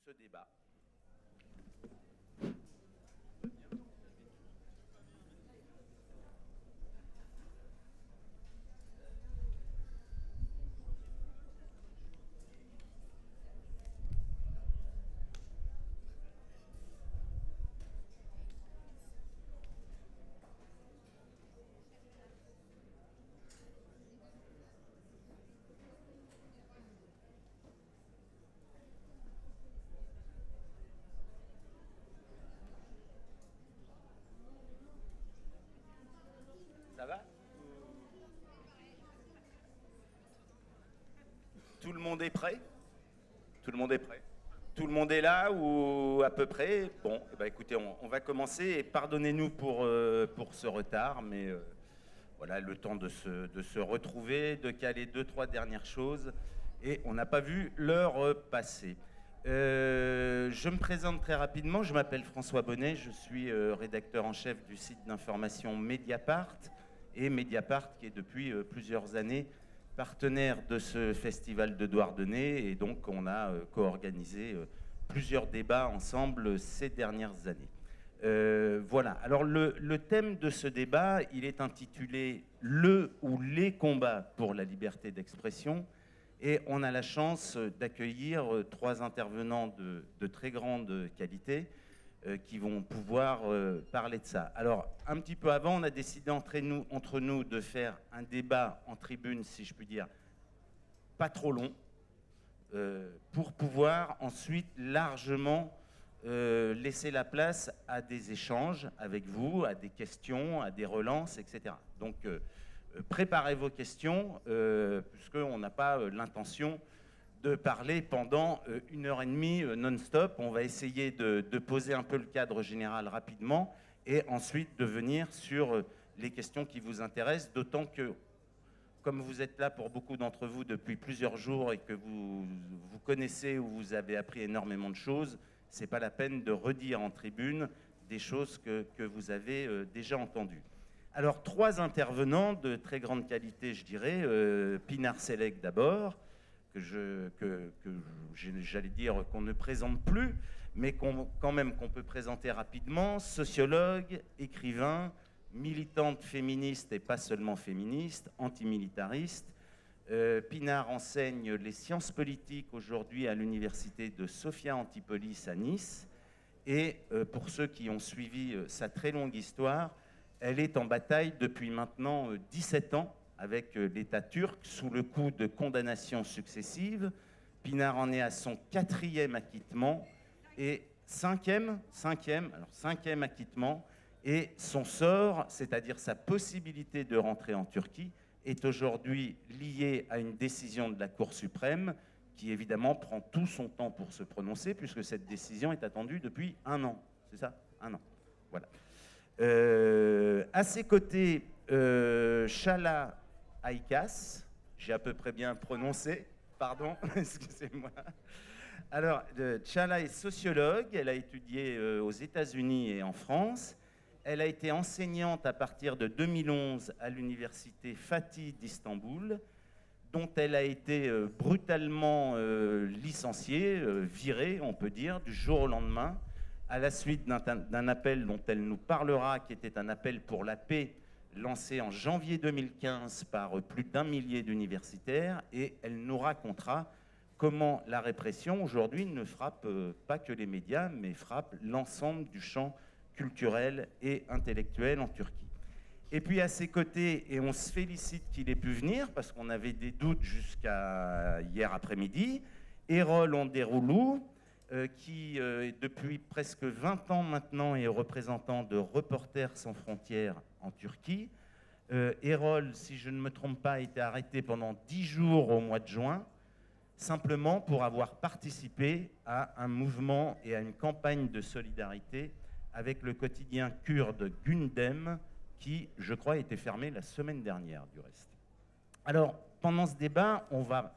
ce débat. Ça va? Tout le monde est prêt? Tout le monde est prêt? Tout le monde est là ou à peu près? Bon, eh ben, écoutez, on va commencer et pardonnez-nous pour ce retard, mais voilà, le temps de se retrouver, de caler deux, trois dernières choses et on n'a pas vu l'heure passer. Je me présente très rapidement, je m'appelle François Bonnet, je suis rédacteur en chef du site d'information Mediapart et Mediapart qui est depuis plusieurs années partenaire de ce festival de Douarnenez et donc on a co-organisé plusieurs débats ensemble ces dernières années. Voilà, alors le thème de ce débat, il est intitulé « Le ou les combats pour la liberté d'expression » et on a la chance d'accueillir trois intervenants de très grande qualité qui vont pouvoir parler de ça. Alors, un petit peu avant, on a décidé entre nous de faire un débat en tribune, si je puis dire, pas trop long, pour pouvoir ensuite largement laisser la place à des échanges avec vous, à des questions, à des relances, etc. Donc, préparez vos questions, puisqu'on n'a pas l'intention de parler pendant 1h30 non-stop. On va essayer de poser un peu le cadre général rapidement et ensuite de venir sur les questions qui vous intéressent, d'autant que, comme vous êtes là pour beaucoup d'entre vous depuis plusieurs jours et que vous connaissez ou vous avez appris énormément de choses, ce n'est pas la peine de redire en tribune des choses que vous avez déjà entendues. Alors, trois intervenants de très grande qualité, je dirais. Pinar Selek d'abord, j'allais dire qu'on ne présente plus, mais quand même qu'on peut présenter rapidement, sociologue, écrivain, militante féministe et pas seulement féministe, antimilitariste. Pinar enseigne les sciences politiques aujourd'hui à l'université de Sophia Antipolis à Nice. Et pour ceux qui ont suivi sa très longue histoire, elle est en bataille depuis maintenant 17 ans avec l'État turc, sous le coup de condamnations successives. Pinar en est à son 4e acquittement et 5e acquittement. Et son sort, c'est-à-dire sa possibilité de rentrer en Turquie, est aujourd'hui lié à une décision de la Cour suprême qui, évidemment, prend tout son temps pour se prononcer, puisque cette décision est attendue depuis 1 an. C'est ça? 1 an. Voilà. À ses côtés, Çağla Aykas, j'ai à peu près bien prononcé, pardon, excusez-moi. Alors, Çağla est sociologue, elle a étudié aux États-Unis et en France. Elle a été enseignante à partir de 2011 à l'université Fatih d'Istanbul, dont elle a été brutalement licenciée, virée, on peut dire, du jour au lendemain, à la suite d'un appel dont elle nous parlera, qui était un appel pour la paix, lancé en janvier 2015 par plus d'1 millier d'universitaires, et elle nous racontera comment la répression aujourd'hui ne frappe pas que les médias, mais frappe l'ensemble du champ culturel et intellectuel en Turquie. Et puis à ses côtés, et on se félicite qu'il ait pu venir, parce qu'on avait des doutes jusqu'à hier après-midi, Erol Onderoğlu, qui depuis presque 20 ans maintenant est représentant de Reporters sans frontières en Turquie. Erol, si je ne me trompe pas, a été arrêté pendant 10 jours au mois de juin, simplement pour avoir participé à un mouvement et à une campagne de solidarité avec le quotidien kurde Gündem, qui, je crois, a été fermé la semaine dernière, du reste. Alors, pendant ce débat, on va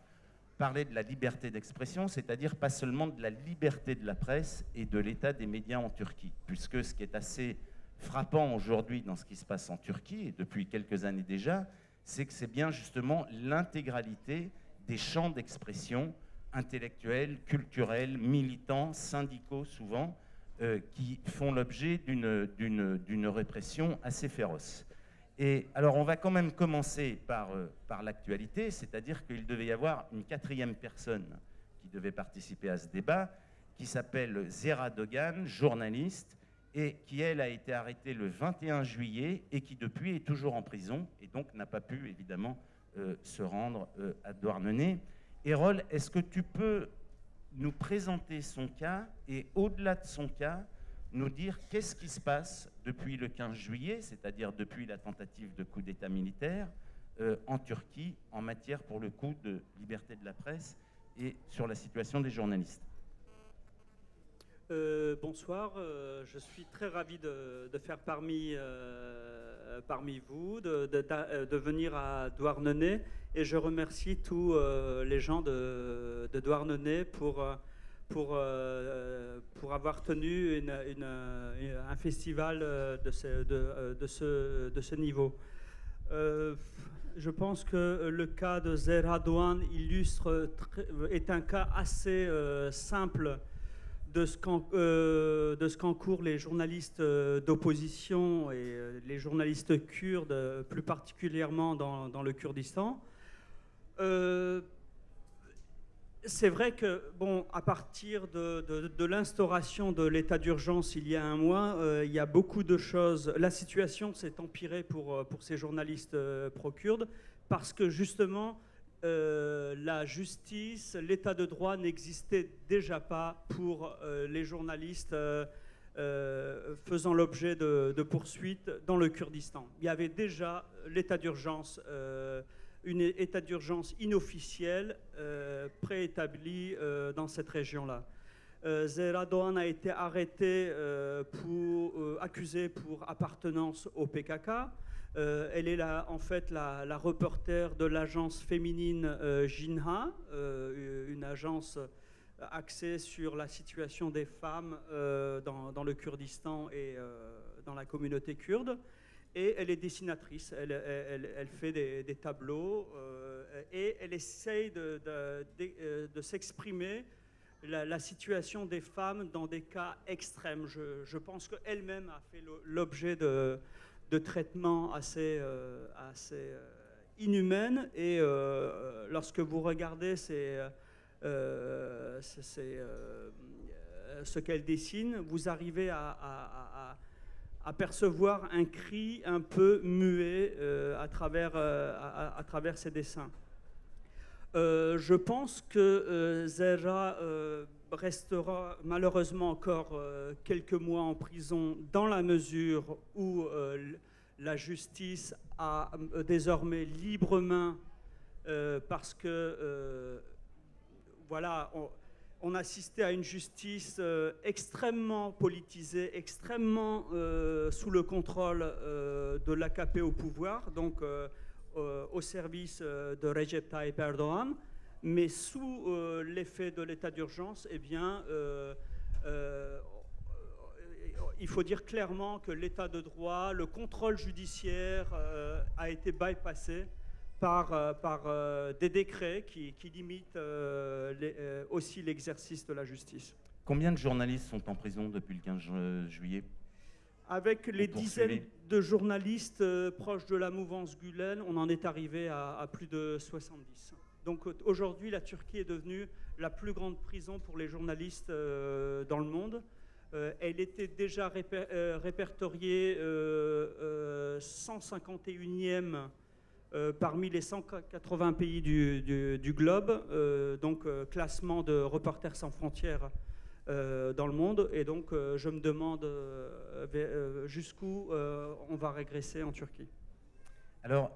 parler de la liberté d'expression, c'est-à-dire pas seulement de la liberté de la presse et de l'état des médias en Turquie, puisque ce qui est assez frappant aujourd'hui dans ce qui se passe en Turquie, et depuis quelques années déjà, c'est que c'est bien justement l'intégralité des champs d'expression intellectuels, culturels, militants, syndicaux souvent, qui font l'objet d'une répression assez féroce. Et alors on va quand même commencer par l'actualité, c'est-à-dire qu'il devait y avoir une 4e personne qui devait participer à ce débat, qui s'appelle Zehra Doğan, journaliste, et qui, elle, a été arrêtée le 21 juillet et qui, depuis, est toujours en prison et donc n'a pas pu, évidemment, se rendre à Douarnenez. Errol, est-ce que tu peux nous présenter son cas et, au-delà de son cas, nous dire qu'est-ce qui se passe depuis le 15 juillet, c'est-à-dire depuis la tentative de coup d'État militaire, en Turquie, en matière, pour le coup, de liberté de la presse et sur la situation des journalistes? Bonsoir, je suis très ravi de faire parmi vous, de venir à Douarnenez, et je remercie tous les gens de Douarnenez pour avoir tenu un festival de ce niveau. Je pense que le cas de Zehra Doğan est un cas assez simple de ce qu'encourent les journalistes d'opposition et les journalistes kurdes, plus particulièrement dans le Kurdistan. C'est vrai que, bon, à partir de l'instauration de l'état d'urgence il y a un mois, il y a beaucoup de choses. La situation s'est empirée pour ces journalistes pro-kurdes parce que, justement, la justice, l'état de droit n'existait déjà pas pour les journalistes faisant l'objet de poursuites dans le Kurdistan. Il y avait déjà l'état d'urgence, un état d'urgence inofficiel préétabli dans cette région-là. Zehra Doğan a été arrêtée accusée pour appartenance au PKK. Elle est en fait la reporter de l'agence féminine Jinha, une agence axée sur la situation des femmes dans le Kurdistan et dans la communauté kurde. Et elle est dessinatrice, elle fait des tableaux et elle essaye de s'exprimer la situation des femmes dans des cas extrêmes. Je pense qu'elle-même a fait l'objet de traitements assez inhumaines. Et lorsque vous regardez ce qu'elle dessine, vous arrivez à percevoir un cri un peu muet à travers ses dessins. Je pense que Zehra restera malheureusement encore quelques mois en prison dans la mesure où la justice a désormais libre main parce que voilà, on assistait à une justice extrêmement politisée, extrêmement sous le contrôle de l'AKP au pouvoir, donc au service de Recep Tayyip Erdoğan, mais sous l'effet de l'état d'urgence, eh bien, il faut dire clairement que l'état de droit, le contrôle judiciaire a été bypassé par des décrets qui limitent aussi l'exercice de la justice. Combien de journalistes sont en prison depuis le 15 juillet? Avec les dizaines de journalistes proches de la mouvance Gülen, on en est arrivé à plus de 70. Donc aujourd'hui, la Turquie est devenue la plus grande prison pour les journalistes dans le monde. Elle était déjà répertoriée 151e parmi les 180 pays du globe, donc classement de Reporters sans frontières dans le monde. Et donc je me demande jusqu'où on va régresser en Turquie. Alors,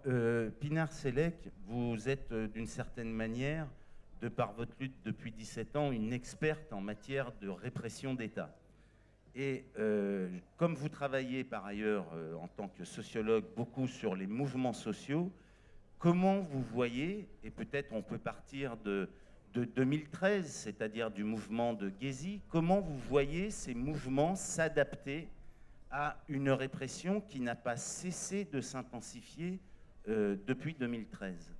Pinar Selek, vous êtes d'une certaine manière, de par votre lutte depuis 17 ans, une experte en matière de répression d'État. Et comme vous travaillez par ailleurs en tant que sociologue beaucoup sur les mouvements sociaux, comment vous voyez, et peut-être on peut partir de 2013, c'est-à-dire du mouvement de Gezi, comment vous voyez ces mouvements s'adapter à une répression qui n'a pas cessé de s'intensifier depuis 2013?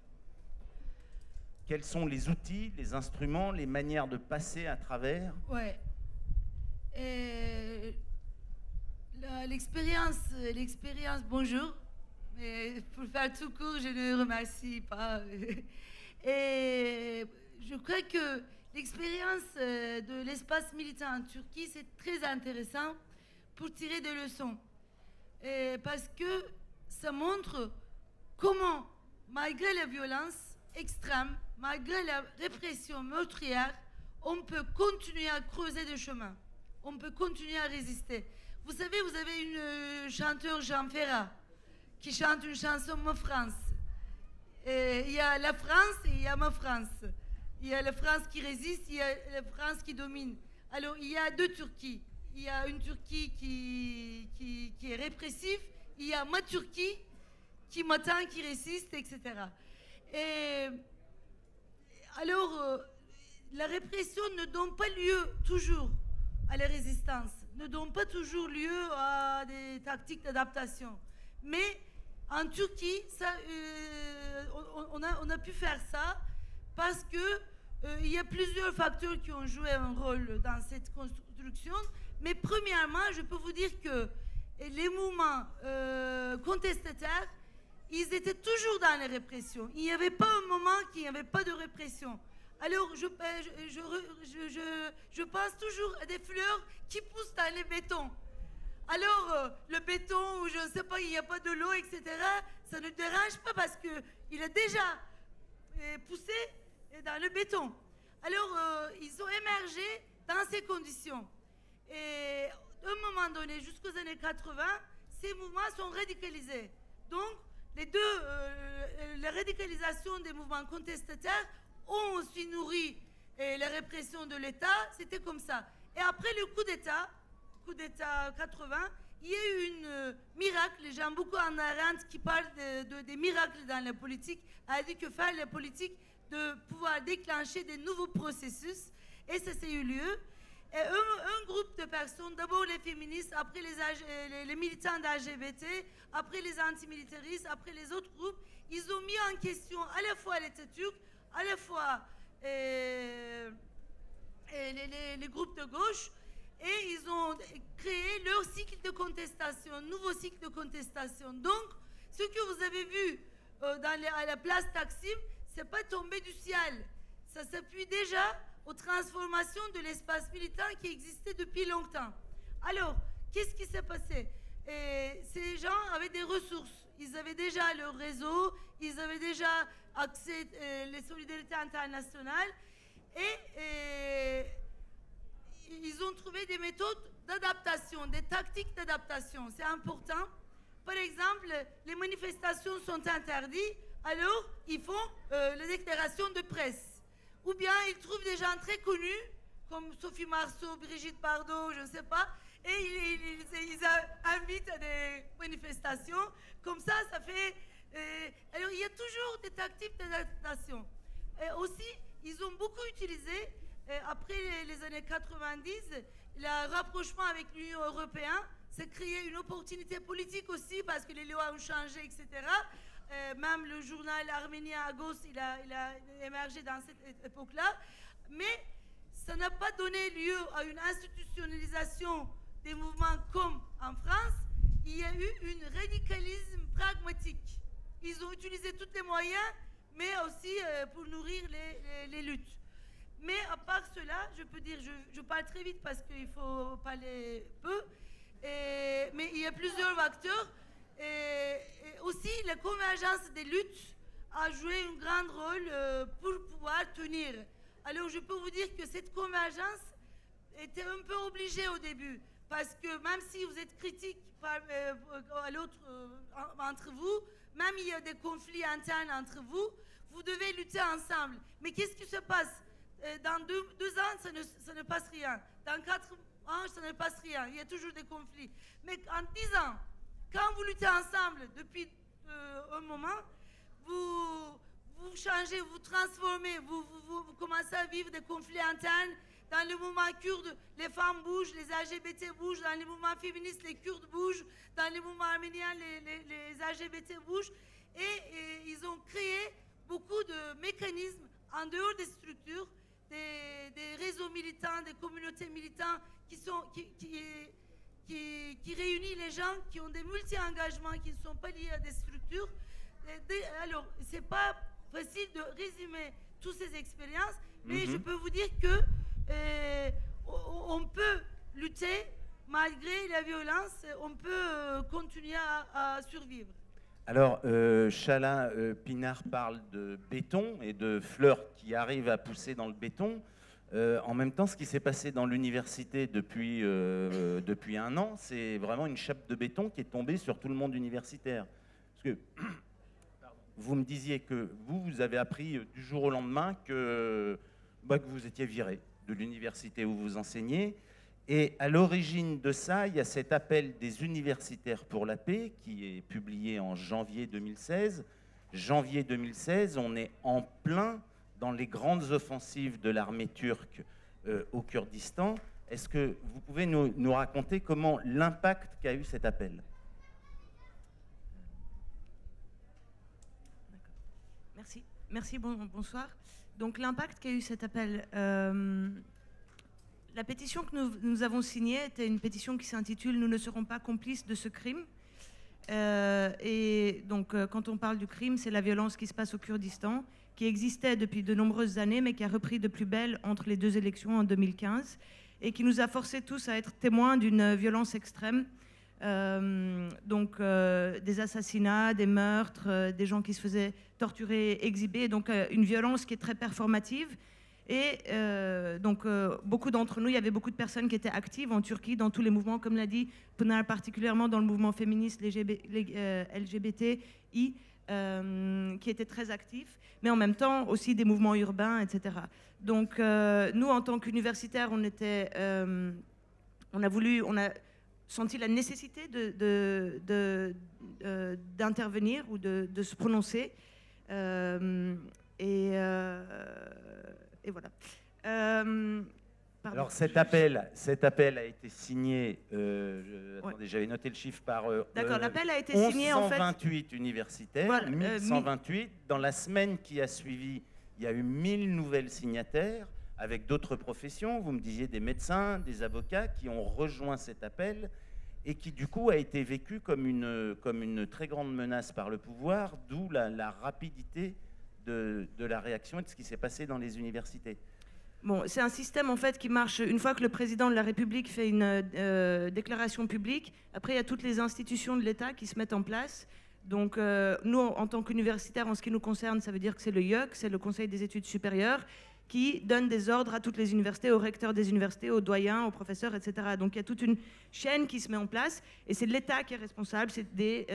quels sont les outils, les instruments, les manières de passer à travers? Ouais. L'expérience, bonjour. Mais pour faire tout court, je ne remercie pas. Et je crois que l'expérience de l'espace militant en Turquie, c'est très intéressant pour tirer des leçons. Parce que ça montre comment, malgré la violence extrême, malgré la répression meurtrière, on peut continuer à creuser des chemins. On peut continuer à résister. Vous savez, vous avez une chanteur, Jean Ferrat, qui chante une chanson « Ma France ». Il y a la France et il y a ma France. Il y a la France qui résiste, il y a la France qui domine. Alors, il y a deux Turquies. Il y a une Turquie qui est répressive, il y a ma Turquie qui m'attend, qui résiste, etc. Et alors, la répression ne donne pas lieu toujours à la résistance, ne donne pas toujours lieu à des tactiques d'adaptation. Mais en Turquie, on a pu faire ça parce que il y a plusieurs facteurs qui ont joué un rôle dans cette construction. Mais premièrement, je peux vous dire que les mouvements contestataires, ils étaient toujours dans la répression. Il n'y avait pas un moment qu'il n'y avait pas de répression. Alors, je pense toujours à des fleurs qui poussent dans le béton. Alors, le béton, ou je ne sais pas, il n'y a pas de l'eau, etc., ça ne dérange pas parce qu'il a déjà poussé dans le béton. Alors, ils ont émergé dans ces conditions. Et à un moment donné, jusqu'aux années 80, ces mouvements sont radicalisés. Donc, la radicalisation des mouvements contestataires ont aussi nourri la répression de l'État. C'était comme ça. Et après le coup d'État 80, il y a eu un miracle. Les gens, beaucoup en Arendt, qui parlent des miracles dans la politique, a dit que faire la politique, de pouvoir déclencher des nouveaux processus. Et ça s'est eu lieu. Et un groupe de personnes, d'abord les féministes, après les militants d'LGBT, après les antimilitaristes, après les autres groupes, ils ont mis en question à la fois l'État turc, à la fois les groupes de gauche, et ils ont créé leur cycle de contestation, nouveau cycle de contestation. Donc, ce que vous avez vu à la place Taksim, c'est pas tombé du ciel. Ça s'appuie déjà aux transformations de l'espace militant qui existait depuis longtemps. Alors, qu'est-ce qui s'est passé? Ces gens avaient des ressources. Ils avaient déjà leur réseau, ils avaient déjà accès les solidarités internationales et ils ont trouvé des méthodes d'adaptation, des tactiques d'adaptation. C'est important. Par exemple, les manifestations sont interdites, alors ils font la déclaration de presse. Ou bien ils trouvent des gens très connus, comme Sophie Marceau, Brigitte Bardot, je ne sais pas, et ils invitent à des manifestations. Comme ça fait... alors, il y a toujours des tactiques d'adaptation. Aussi, ils ont beaucoup utilisé, après les années 90, le rapprochement avec l'Union européenne. Ça créé une opportunité politique aussi, parce que les lois ont changé, etc. Même le journal arménien Agos, il a émergé dans cette époque-là. Mais ça n'a pas donné lieu à une institutionnalisation des mouvements comme en France. Il y a eu un radicalisme pragmatique. Ils ont utilisé tous les moyens, mais aussi pour nourrir les luttes. Mais à part cela, je peux dire, je parle très vite parce qu'il faut parler peu, mais il y a plusieurs facteurs. Et aussi, la convergence des luttes a joué un grand rôle pour pouvoir tenir. Alors, je peux vous dire que cette convergence était un peu obligée au début, parce que même si vous êtes critique à l'autre entre vous, même il y a des conflits internes entre vous, vous devez lutter ensemble. Mais qu'est-ce qui se passe? Dans deux ans, ça ne passe rien. Dans 4 ans, ça ne passe rien. Il y a toujours des conflits. Mais en 10 ans, quand vous luttez ensemble depuis un moment, vous changez, vous transformez, vous commencez à vivre des conflits internes. Dans le mouvement kurde, les femmes bougent, les LGBT bougent. Dans les mouvements féministes, les Kurdes bougent. Dans les mouvements arméniens, les LGBT bougent. Et ils ont créé beaucoup de mécanismes en dehors des structures, des réseaux militants, des communautés militantes qui réunissent les gens qui ont des multi-engagements, qui ne sont pas liés à des structures. Alors, ce n'est pas facile de résumer toutes ces expériences, mais je peux vous dire que on peut lutter malgré la violence, on peut continuer à survivre. Alors, Chala Pinard parle de béton et de fleurs qui arrivent à pousser dans le béton. En même temps, ce qui s'est passé dans l'université depuis un an, c'est vraiment une chape de béton qui est tombée sur tout le monde universitaire. Parce que vous me disiez que vous avez appris du jour au lendemain que vous étiez viré de l'université où vous enseignez. Et à l'origine de ça, il y a cet appel des universitaires pour la paix qui est publié en janvier 2016. Janvier 2016, on est en plein dans les grandes offensives de l'armée turque au Kurdistan. Est-ce que vous pouvez nous raconter comment l'impact qu'a eu cet appel ? Merci, bonsoir. Donc l'impact qu'a eu cet appel... La pétition que nous avons signée était une pétition qui s'intitule « Nous ne serons pas complices de ce crime ». Et donc, quand on parle du crime, c'est la violence qui se passe au Kurdistan, qui existait depuis de nombreuses années, mais qui a repris de plus belle entre les deux élections en 2015, et qui nous a forcés tous à être témoins d'une violence extrême. Des assassinats, des meurtres, des gens qui se faisaient torturer, exhiber, donc une violence qui est très performative. Et beaucoup d'entre nous, il y avait beaucoup de personnes qui étaient actives en Turquie dans tous les mouvements, comme l'a dit Pınar, particulièrement dans le mouvement féministe LGBTI, qui était très actif, mais en même temps aussi des mouvements urbains, etc. Donc nous, en tant qu'universitaires, on a senti la nécessité d'intervenir ou de se prononcer. Et voilà. Alors cet appel a été signé, attendez, j'avais noté le chiffre par d'accord, l'appel a été signé 1128 universitaires, voilà, 1128. Dans la semaine qui a suivi, il y a eu 1000 nouvelles signataires avec d'autres professions. Vous me disiez des médecins, des avocats qui ont rejoint cet appel et qui du coup a été vécu comme une très grande menace par le pouvoir, d'où la rapidité de la réaction et de ce qui s'est passé dans les universités. Bon, c'est un système en fait qui marche une fois que le président de la République fait une déclaration publique. Après, il y a toutes les institutions de l'État qui se mettent en place. Donc, nous, en tant qu'universitaires, en ce qui nous concerne, ça veut dire que c'est le IUC, c'est le Conseil des études supérieures, qui donne des ordres à toutes les universités, aux recteurs des universités, aux doyens, aux professeurs, etc. Donc il y a toute une chaîne qui se met en place et c'est l'État qui est responsable, c'est des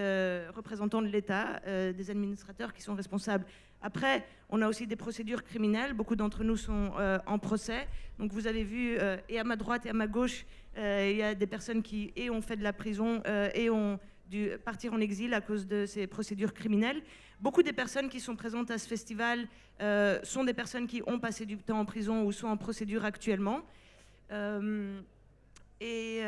représentants de l'État, des administrateurs qui sont responsables. Après, on a aussi des procédures criminelles, beaucoup d'entre nous sont en procès. Donc vous avez vu, et à ma droite et à ma gauche, il y a des personnes qui ont fait de la prison et ont dû partir en exil à cause de ces procédures criminelles. Beaucoup des personnes qui sont présentes à ce festival sont des personnes qui ont passé du temps en prison ou sont en procédure actuellement. Et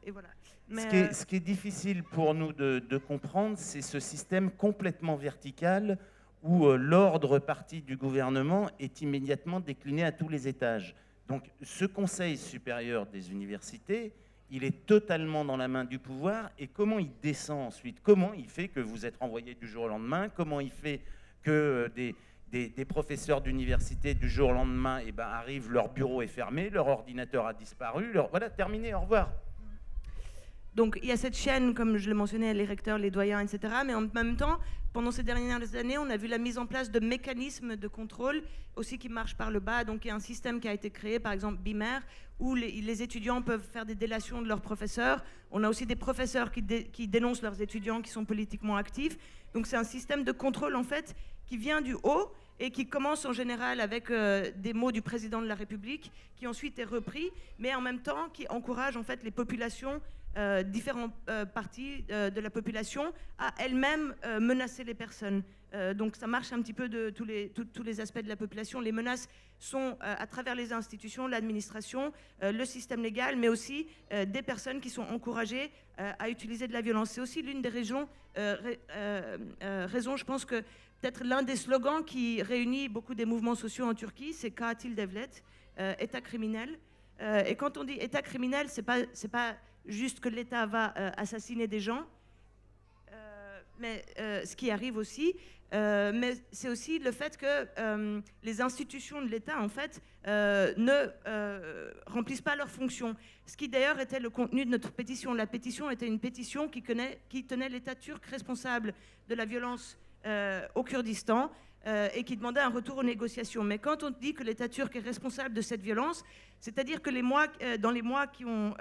voilà. Mais, ce qui est difficile pour nous de comprendre, c'est ce système complètement vertical où l'ordre parti du gouvernement est immédiatement décliné à tous les étages. Donc ce Conseil supérieur des universités, il est totalement dans la main du pouvoir. Et comment il descend ensuite? Comment il fait que vous êtes renvoyé du jour au lendemain? Comment il fait que des professeurs d'université du jour au lendemain arrivent, leur bureau est fermé, leur ordinateur a disparu, voilà, terminé, au revoir. Donc il y a cette chaîne, comme je le mentionnais, les recteurs, les doyens, etc. Mais en même temps, pendant ces dernières années, on a vu la mise en place de mécanismes de contrôle aussi qui marchent par le bas. Donc il y a un système qui a été créé, par exemple BIMER, où les étudiants peuvent faire des délations de leurs professeurs. On a aussi des professeurs qui dénoncent leurs étudiants qui sont politiquement actifs. Donc c'est un système de contrôle en fait qui vient du haut et qui commence en général avec des mots du président de la République, qui ensuite est repris, mais en même temps qui encourage en fait les populations, différentes parties de la population, à elles-mêmes menacer les personnes. Donc ça marche un petit peu de tous les aspects de la population. Les menaces sont à travers les institutions, l'administration, le système légal, mais aussi des personnes qui sont encouragées à utiliser de la violence. C'est aussi l'une des raisons, je pense que peut-être l'un des slogans qui réunit beaucoup des mouvements sociaux en Turquie, c'est Katil Devlet, État criminel. Et quand on dit État criminel, c'est pas juste que l'État va assassiner des gens, mais ce qui arrive aussi, mais c'est aussi le fait que les institutions de l'État, en fait, ne remplissent pas leurs fonctions. Ce qui d'ailleurs était le contenu de notre pétition. La pétition était une pétition qui tenait l'État turc responsable de la violence au Kurdistan et qui demandait un retour aux négociations. Mais quand on dit que l'État turc est responsable de cette violence, c'est-à-dire que dans les mois qui ont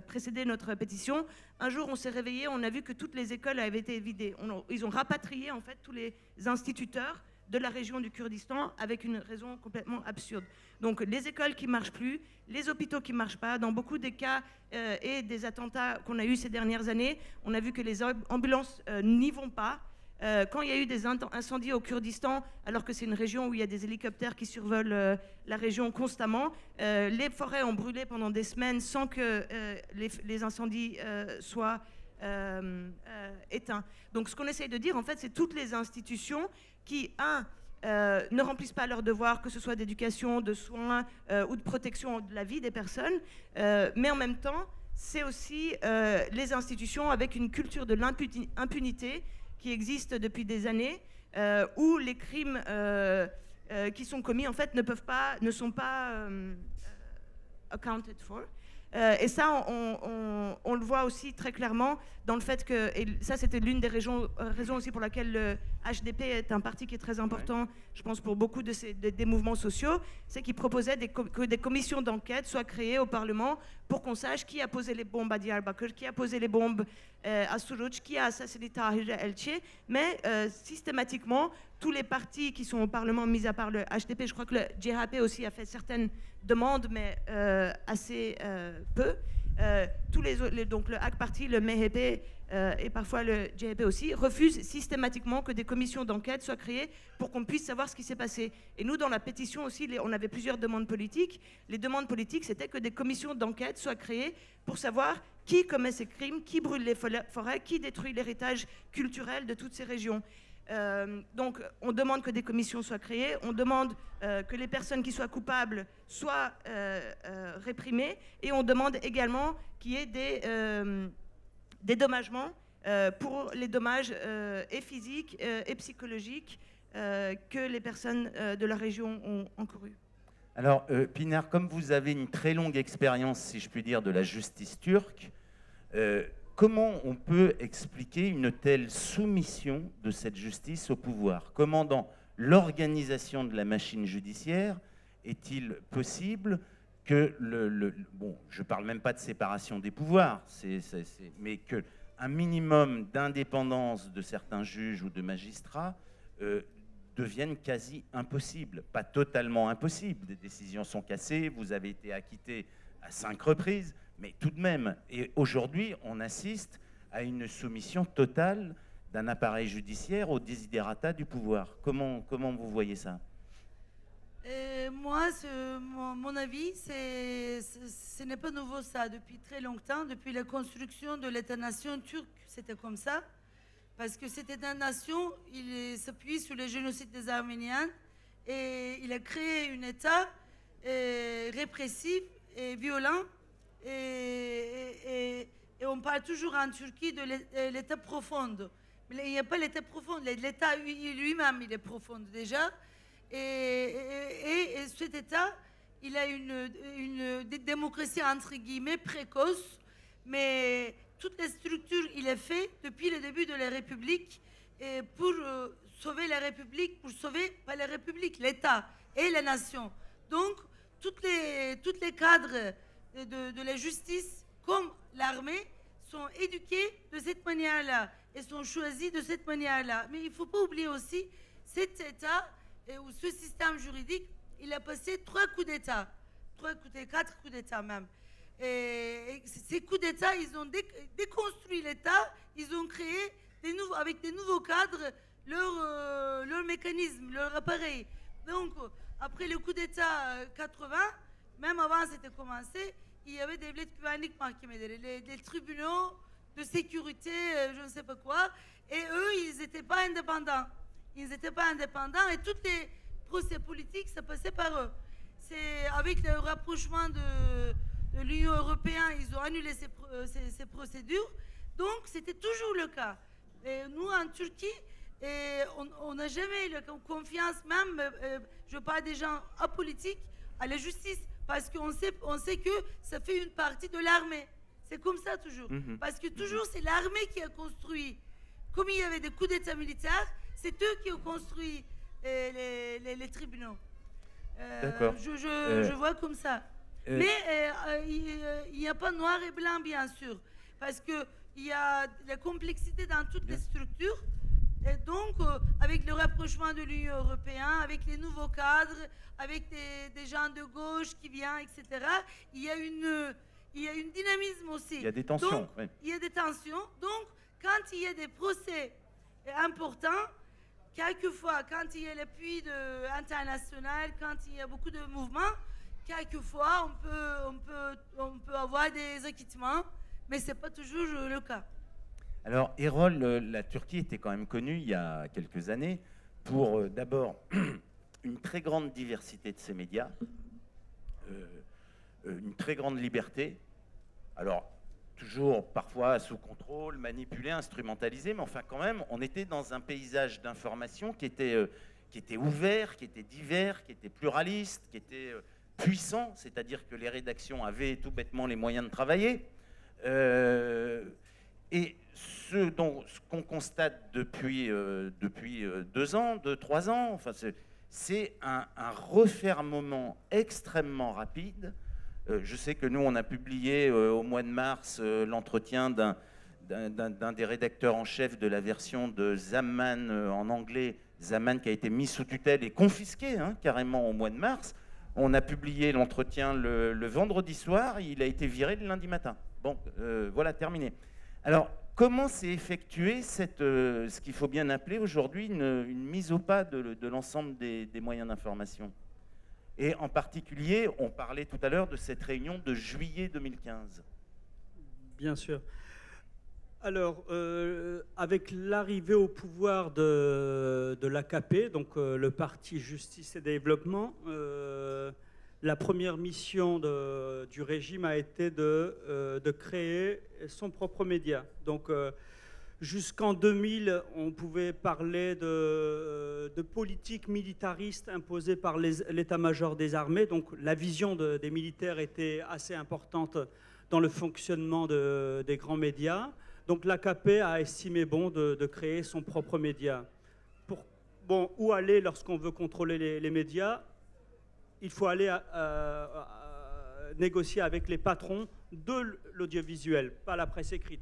précédé notre pétition, un jour on s'est réveillé, on a vu que toutes les écoles avaient été vidées. Ils ont rapatrié en fait tous les instituteurs de la région du Kurdistan avec une raison complètement absurde. Donc les écoles qui ne marchent plus, les hôpitaux qui ne marchent pas. Dans beaucoup des cas et des attentats qu'on a eus ces dernières années, on a vu que les ambulances n'y vont pas. Quand il y a eu des incendies au Kurdistan, alors que c'est une région où il y a des hélicoptères qui survolent la région constamment, les forêts ont brûlé pendant des semaines sans que les incendies soient éteints. Donc ce qu'on essaye de dire, en fait, c'est toutes les institutions qui, ne remplissent pas leurs devoirs, que ce soit d'éducation, de soins ou de protection de la vie des personnes, mais en même temps, c'est aussi les institutions avec une culture de l'impunité qui existe depuis des années, où les crimes qui sont commis, en fait, ne sont pas accounted for. Et ça, on le voit aussi très clairement dans le fait que, et ça c'était l'une des raisons aussi pour laquelle le HDP est un parti qui est très important, je pense pour beaucoup des mouvements sociaux, c'est qu'il proposait que des commissions d'enquête soient créées au Parlement pour qu'on sache qui a posé les bombes à Diyarbakır, qui a posé les bombes à Suruç, qui a assassiné Tahir Elçi, mais systématiquement, tous les partis qui sont au Parlement, mis à part le HDP, je crois que le JHP aussi a fait certaines demandes, mais assez peu. Donc le AK Party, le MHP et parfois le JHP aussi refusent systématiquement que des commissions d'enquête soient créées pour qu'on puisse savoir ce qui s'est passé. Et nous, dans la pétition aussi, on avait plusieurs demandes politiques. Les demandes politiques, c'était que des commissions d'enquête soient créées pour savoir qui commet ces crimes, qui brûle les forêts, qui détruit l'héritage culturel de toutes ces régions. Donc on demande que des commissions soient créées, on demande que les personnes qui soient coupables soient réprimées, et on demande également qu'il y ait des dédommagements pour les dommages et physiques et psychologiques que les personnes de la région ont encourus. Alors Pinar, comme vous avez une très longue expérience, si je puis dire, de la justice turque, comment on peut expliquer une telle soumission de cette justice au pouvoir? Comment, dans l'organisation de la machine judiciaire, est-il possible que bon, je ne parle même pas de séparation des pouvoirs, mais qu'un minimum d'indépendance de certains juges ou de magistrats devienne quasi impossible? Pas totalement impossible, des décisions sont cassées, vous avez été acquitté à 5 reprises, mais tout de même, et aujourd'hui, on assiste à une soumission totale d'un appareil judiciaire aux desiderata du pouvoir. Comment vous voyez ça? Moi, mon avis, ce n'est pas nouveau ça. Depuis très longtemps, depuis la construction de l'État-nation turc, c'était comme ça. Parce que cette État-nation, il s'appuie sur le génocide des Arméniens et il a créé un État répressif et violent. Et on parle toujours en Turquie de l'État profond. Mais il n'y a pas l'État profond, l'État lui-même, il est profond déjà. Et cet État, il a une démocratie entre guillemets précoce, mais toutes les structures, il est fait depuis le début de la République pour sauver la République, pour sauver pas la République, l'État et la nation. Donc, toutes les cadres de la justice, comme l'armée, sont éduqués de cette manière-là et sont choisis de cette manière-là. Mais il ne faut pas oublier aussi cet État ou ce système juridique, il a passé 3 coups d'État, 4 coups d'État même. Et ces coups d'État, ils ont déconstruit l'État, ils ont créé avec des nouveaux cadres leur mécanisme, leur appareil. Donc, après le coup d'État 80, même avant c'était commencé, il y avait des les tribunaux de sécurité, je ne sais pas quoi, et eux, ils n'étaient pas indépendants. ils n'étaient pas indépendants et tous les procès politiques, ça passait par eux. C'est avec le rapprochement de l'Union européenne, ils ont annulé ces procédures. Donc, c'était toujours le cas. Et nous, en Turquie, on n'a jamais eu confiance, même, je parle des gens apolitiques, à la justice, parce qu'on sait que ça fait une partie de l'armée. C'est comme ça toujours. Parce que toujours, c'est l'armée qui a construit. Comme il y avait des coups d'État militaires, c'est eux qui ont construit les tribunaux. D'accord. Je vois comme ça. Mais il n'y a pas noir et blanc, bien sûr. Parce qu'il y a la complexité dans toutes les structures. Et donc, avec le rapprochement de l'Union européenne, avec les nouveaux cadres, avec des gens de gauche qui viennent, etc., il y a une dynamisme aussi. Il y a des tensions. Donc, il y a des tensions. Donc, quand il y a des procès importants, quelquefois, quand il y a l'appui international, quand il y a beaucoup de mouvements, quelquefois, on peut avoir des acquittements, mais ce n'est pas toujours le cas. Alors, Erol, la Turquie était quand même connue il y a quelques années pour d'abord une très grande diversité de ses médias, une très grande liberté. Alors, toujours parfois sous contrôle, manipulé, instrumentalisé, mais enfin quand même, on était dans un paysage d'information qui était ouvert, qui était divers, qui était pluraliste, qui était puissant, c'est-à-dire que les rédactions avaient tout bêtement les moyens de travailler. Et ce qu'on constate depuis 2 ans, 3 ans, enfin, c'est un refermement extrêmement rapide. Je sais que nous, on a publié au mois de mars l'entretien d'un des rédacteurs en chef de la version de Zaman en anglais, Zaman qui a été mis sous tutelle et confisqué carrément au mois de mars. On a publié l'entretien le vendredi soir, il a été viré le lundi matin. Bon, voilà, terminé. Alors, comment s'est effectuée ce qu'il faut bien appeler aujourd'hui une mise au pas de l'ensemble des moyens d'information? Et en particulier, on parlait tout à l'heure de cette réunion de juillet 2015. Bien sûr. Alors, avec l'arrivée au pouvoir de l'AKP, donc le Parti Justice et Développement, la première mission du régime a été de créer son propre média. Donc, jusqu'en 2000, on pouvait parler de politique militariste imposée par l'état-major des armées. Donc, la vision des militaires était assez importante dans le fonctionnement des grands médias. Donc, l'AKP a estimé bon de créer son propre média. Où aller lorsqu'on veut contrôler les médias? Il faut aller négocier avec les patrons de l'audiovisuel, pas la presse écrite.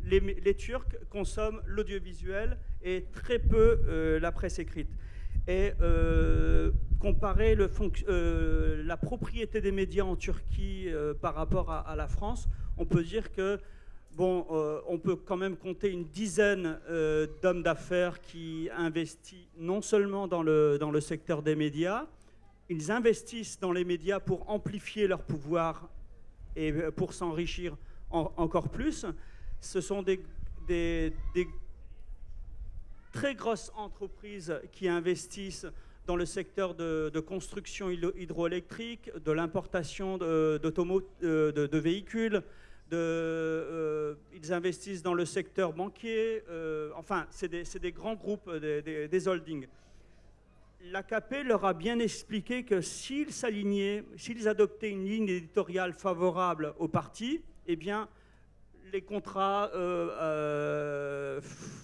Les Turcs consomment l'audiovisuel et très peu la presse écrite. Et comparer la propriété des médias en Turquie par rapport à la France, on peut dire que on peut quand même compter une dizaine d'hommes d'affaires qui investissent non seulement dans le secteur des médias, ils investissent dans les médias pour amplifier leur pouvoir et pour s'enrichir encore plus. Ce sont des très grosses entreprises qui investissent dans le secteur de construction hydroélectrique, de l'importation de véhicules, ils investissent dans le secteur banquier. Enfin, c'est des grands groupes, des holdings. L'AKP leur a bien expliqué que s'ils s'alignaient, s'ils adoptaient une ligne éditoriale favorable au parti, eh bien, les contrats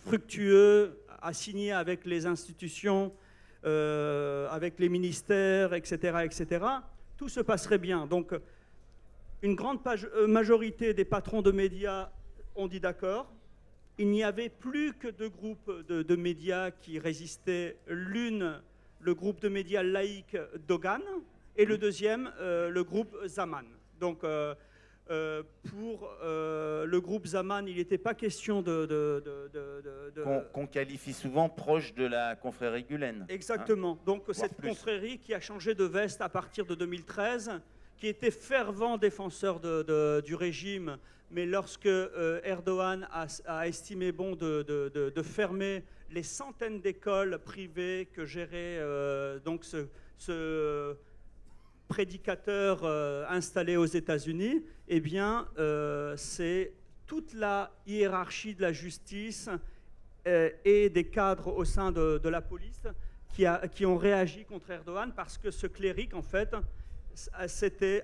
fructueux à signer avec les institutions, avec les ministères, etc., tout se passerait bien. Donc, une grande majorité des patrons de médias ont dit d'accord. Il n'y avait plus que 2 groupes de médias qui résistaient. Le groupe de médias laïque Dogan, et le deuxième, le groupe Zaman. Donc, pour le groupe Zaman, il n'était pas question qu'on qualifie souvent proche de la confrérie Gülen. Exactement. Donc, cette confrérie qui a changé de veste à partir de 2013, qui était fervent défenseur du régime, mais lorsque Erdogan a estimé bon de fermer les centaines d'écoles privées que gérait donc ce prédicateur installé aux États-Unis, eh bien, c'est toute la hiérarchie de la justice et des cadres au sein de la police qui ont réagi contre Erdogan parce que ce cléric, en fait, avait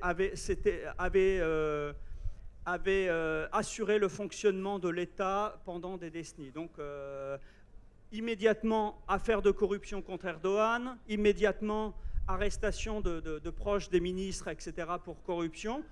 assuré le fonctionnement de l'État pendant des décennies. Donc, immédiatement, affaire de corruption contre Erdogan, immédiatement, arrestation de proches des ministres, etc., pour corruption.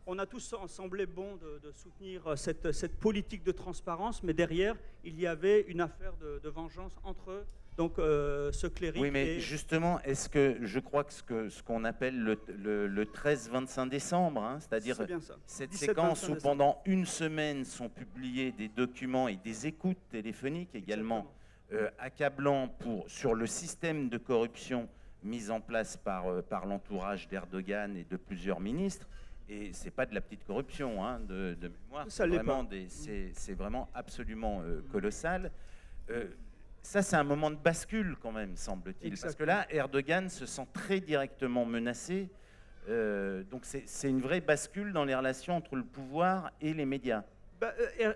On a tous semblé bon de soutenir cette politique de transparence, mais derrière, il y avait une affaire de vengeance entre eux. Donc, ce cléric. Oui, mais justement, est-ce que je crois que ce qu'on appelle le 13-25 décembre, hein, c'est-à-dire cette séquence où pendant une semaine sont publiés des documents et des écoutes téléphoniques également accablants sur le système de corruption mis en place par l'entourage d'Erdogan et de plusieurs ministres. Et c'est pas de la petite corruption, hein, de mémoire. C'est vraiment absolument colossal. Ça, c'est un moment de bascule quand même, semble-t-il. Parce que là, Erdogan se sent très directement menacé. Donc c'est une vraie bascule dans les relations entre le pouvoir et les médias.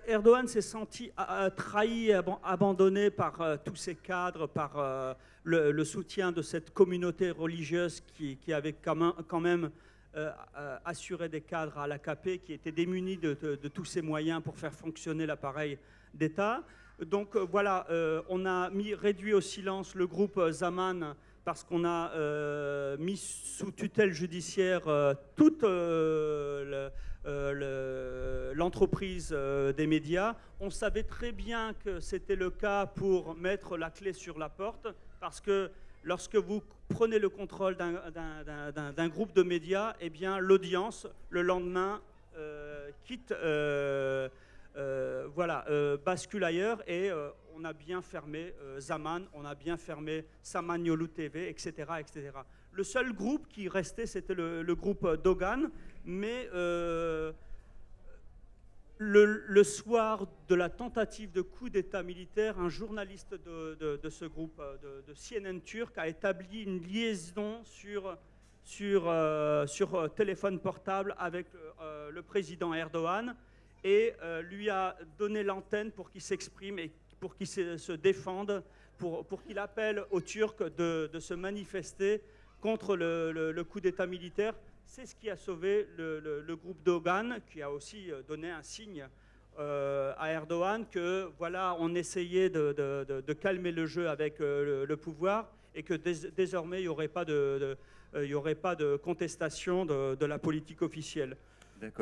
Erdogan s'est senti trahi, abandonné par tous ses cadres, par le soutien de cette communauté religieuse qui avait quand même assuré des cadres à l'AKP, qui étaient démunis de tous ces moyens pour faire fonctionner l'appareil d'État. Donc voilà, on a réduit au silence le groupe Zaman parce qu'on a mis sous tutelle judiciaire toute l'entreprise des médias. On savait très bien que c'était le cas pour mettre la clé sur la porte, parce que lorsque vous prenez le contrôle d'un groupe de médias, eh bien l'audience, le lendemain, quitte... bascule ailleurs, et on a bien fermé Zaman, on a bien fermé Samanyolu TV, etc., etc. Le seul groupe qui restait, c'était le groupe Dogan, mais le soir de la tentative de coup d'État militaire, un journaliste de ce groupe, de CNN turc, a établi une liaison sur téléphone portable avec le président Erdogan, et lui a donné l'antenne pour qu'il s'exprime et pour qu'il se défende, pour qu'il appelle aux Turcs de se manifester contre le coup d'État militaire. C'est ce qui a sauvé le groupe Dogan, qui a aussi donné un signe à Erdogan que voilà, on essayait de calmer le jeu avec le pouvoir, et que désormais il n'y aurait pas de contestation de la politique officielle.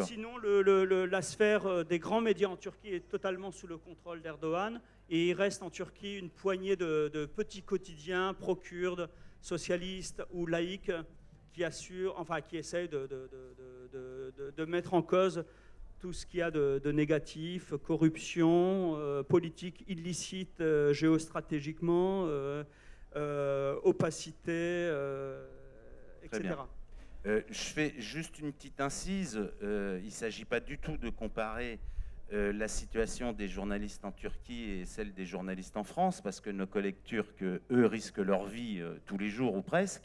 Sinon, la sphère des grands médias en Turquie est totalement sous le contrôle d'Erdogan, et il reste en Turquie une poignée de petits quotidiens pro-kurdes, socialistes ou laïques qui essayent de mettre en cause tout ce qu'il y a de négatif, corruption, politique illicite géostratégiquement, opacité, etc. Je fais juste une petite incise. Il ne s'agit pas du tout de comparer la situation des journalistes en Turquie et celle des journalistes en France, parce que nos collègues turcs, eux, risquent leur vie tous les jours ou presque.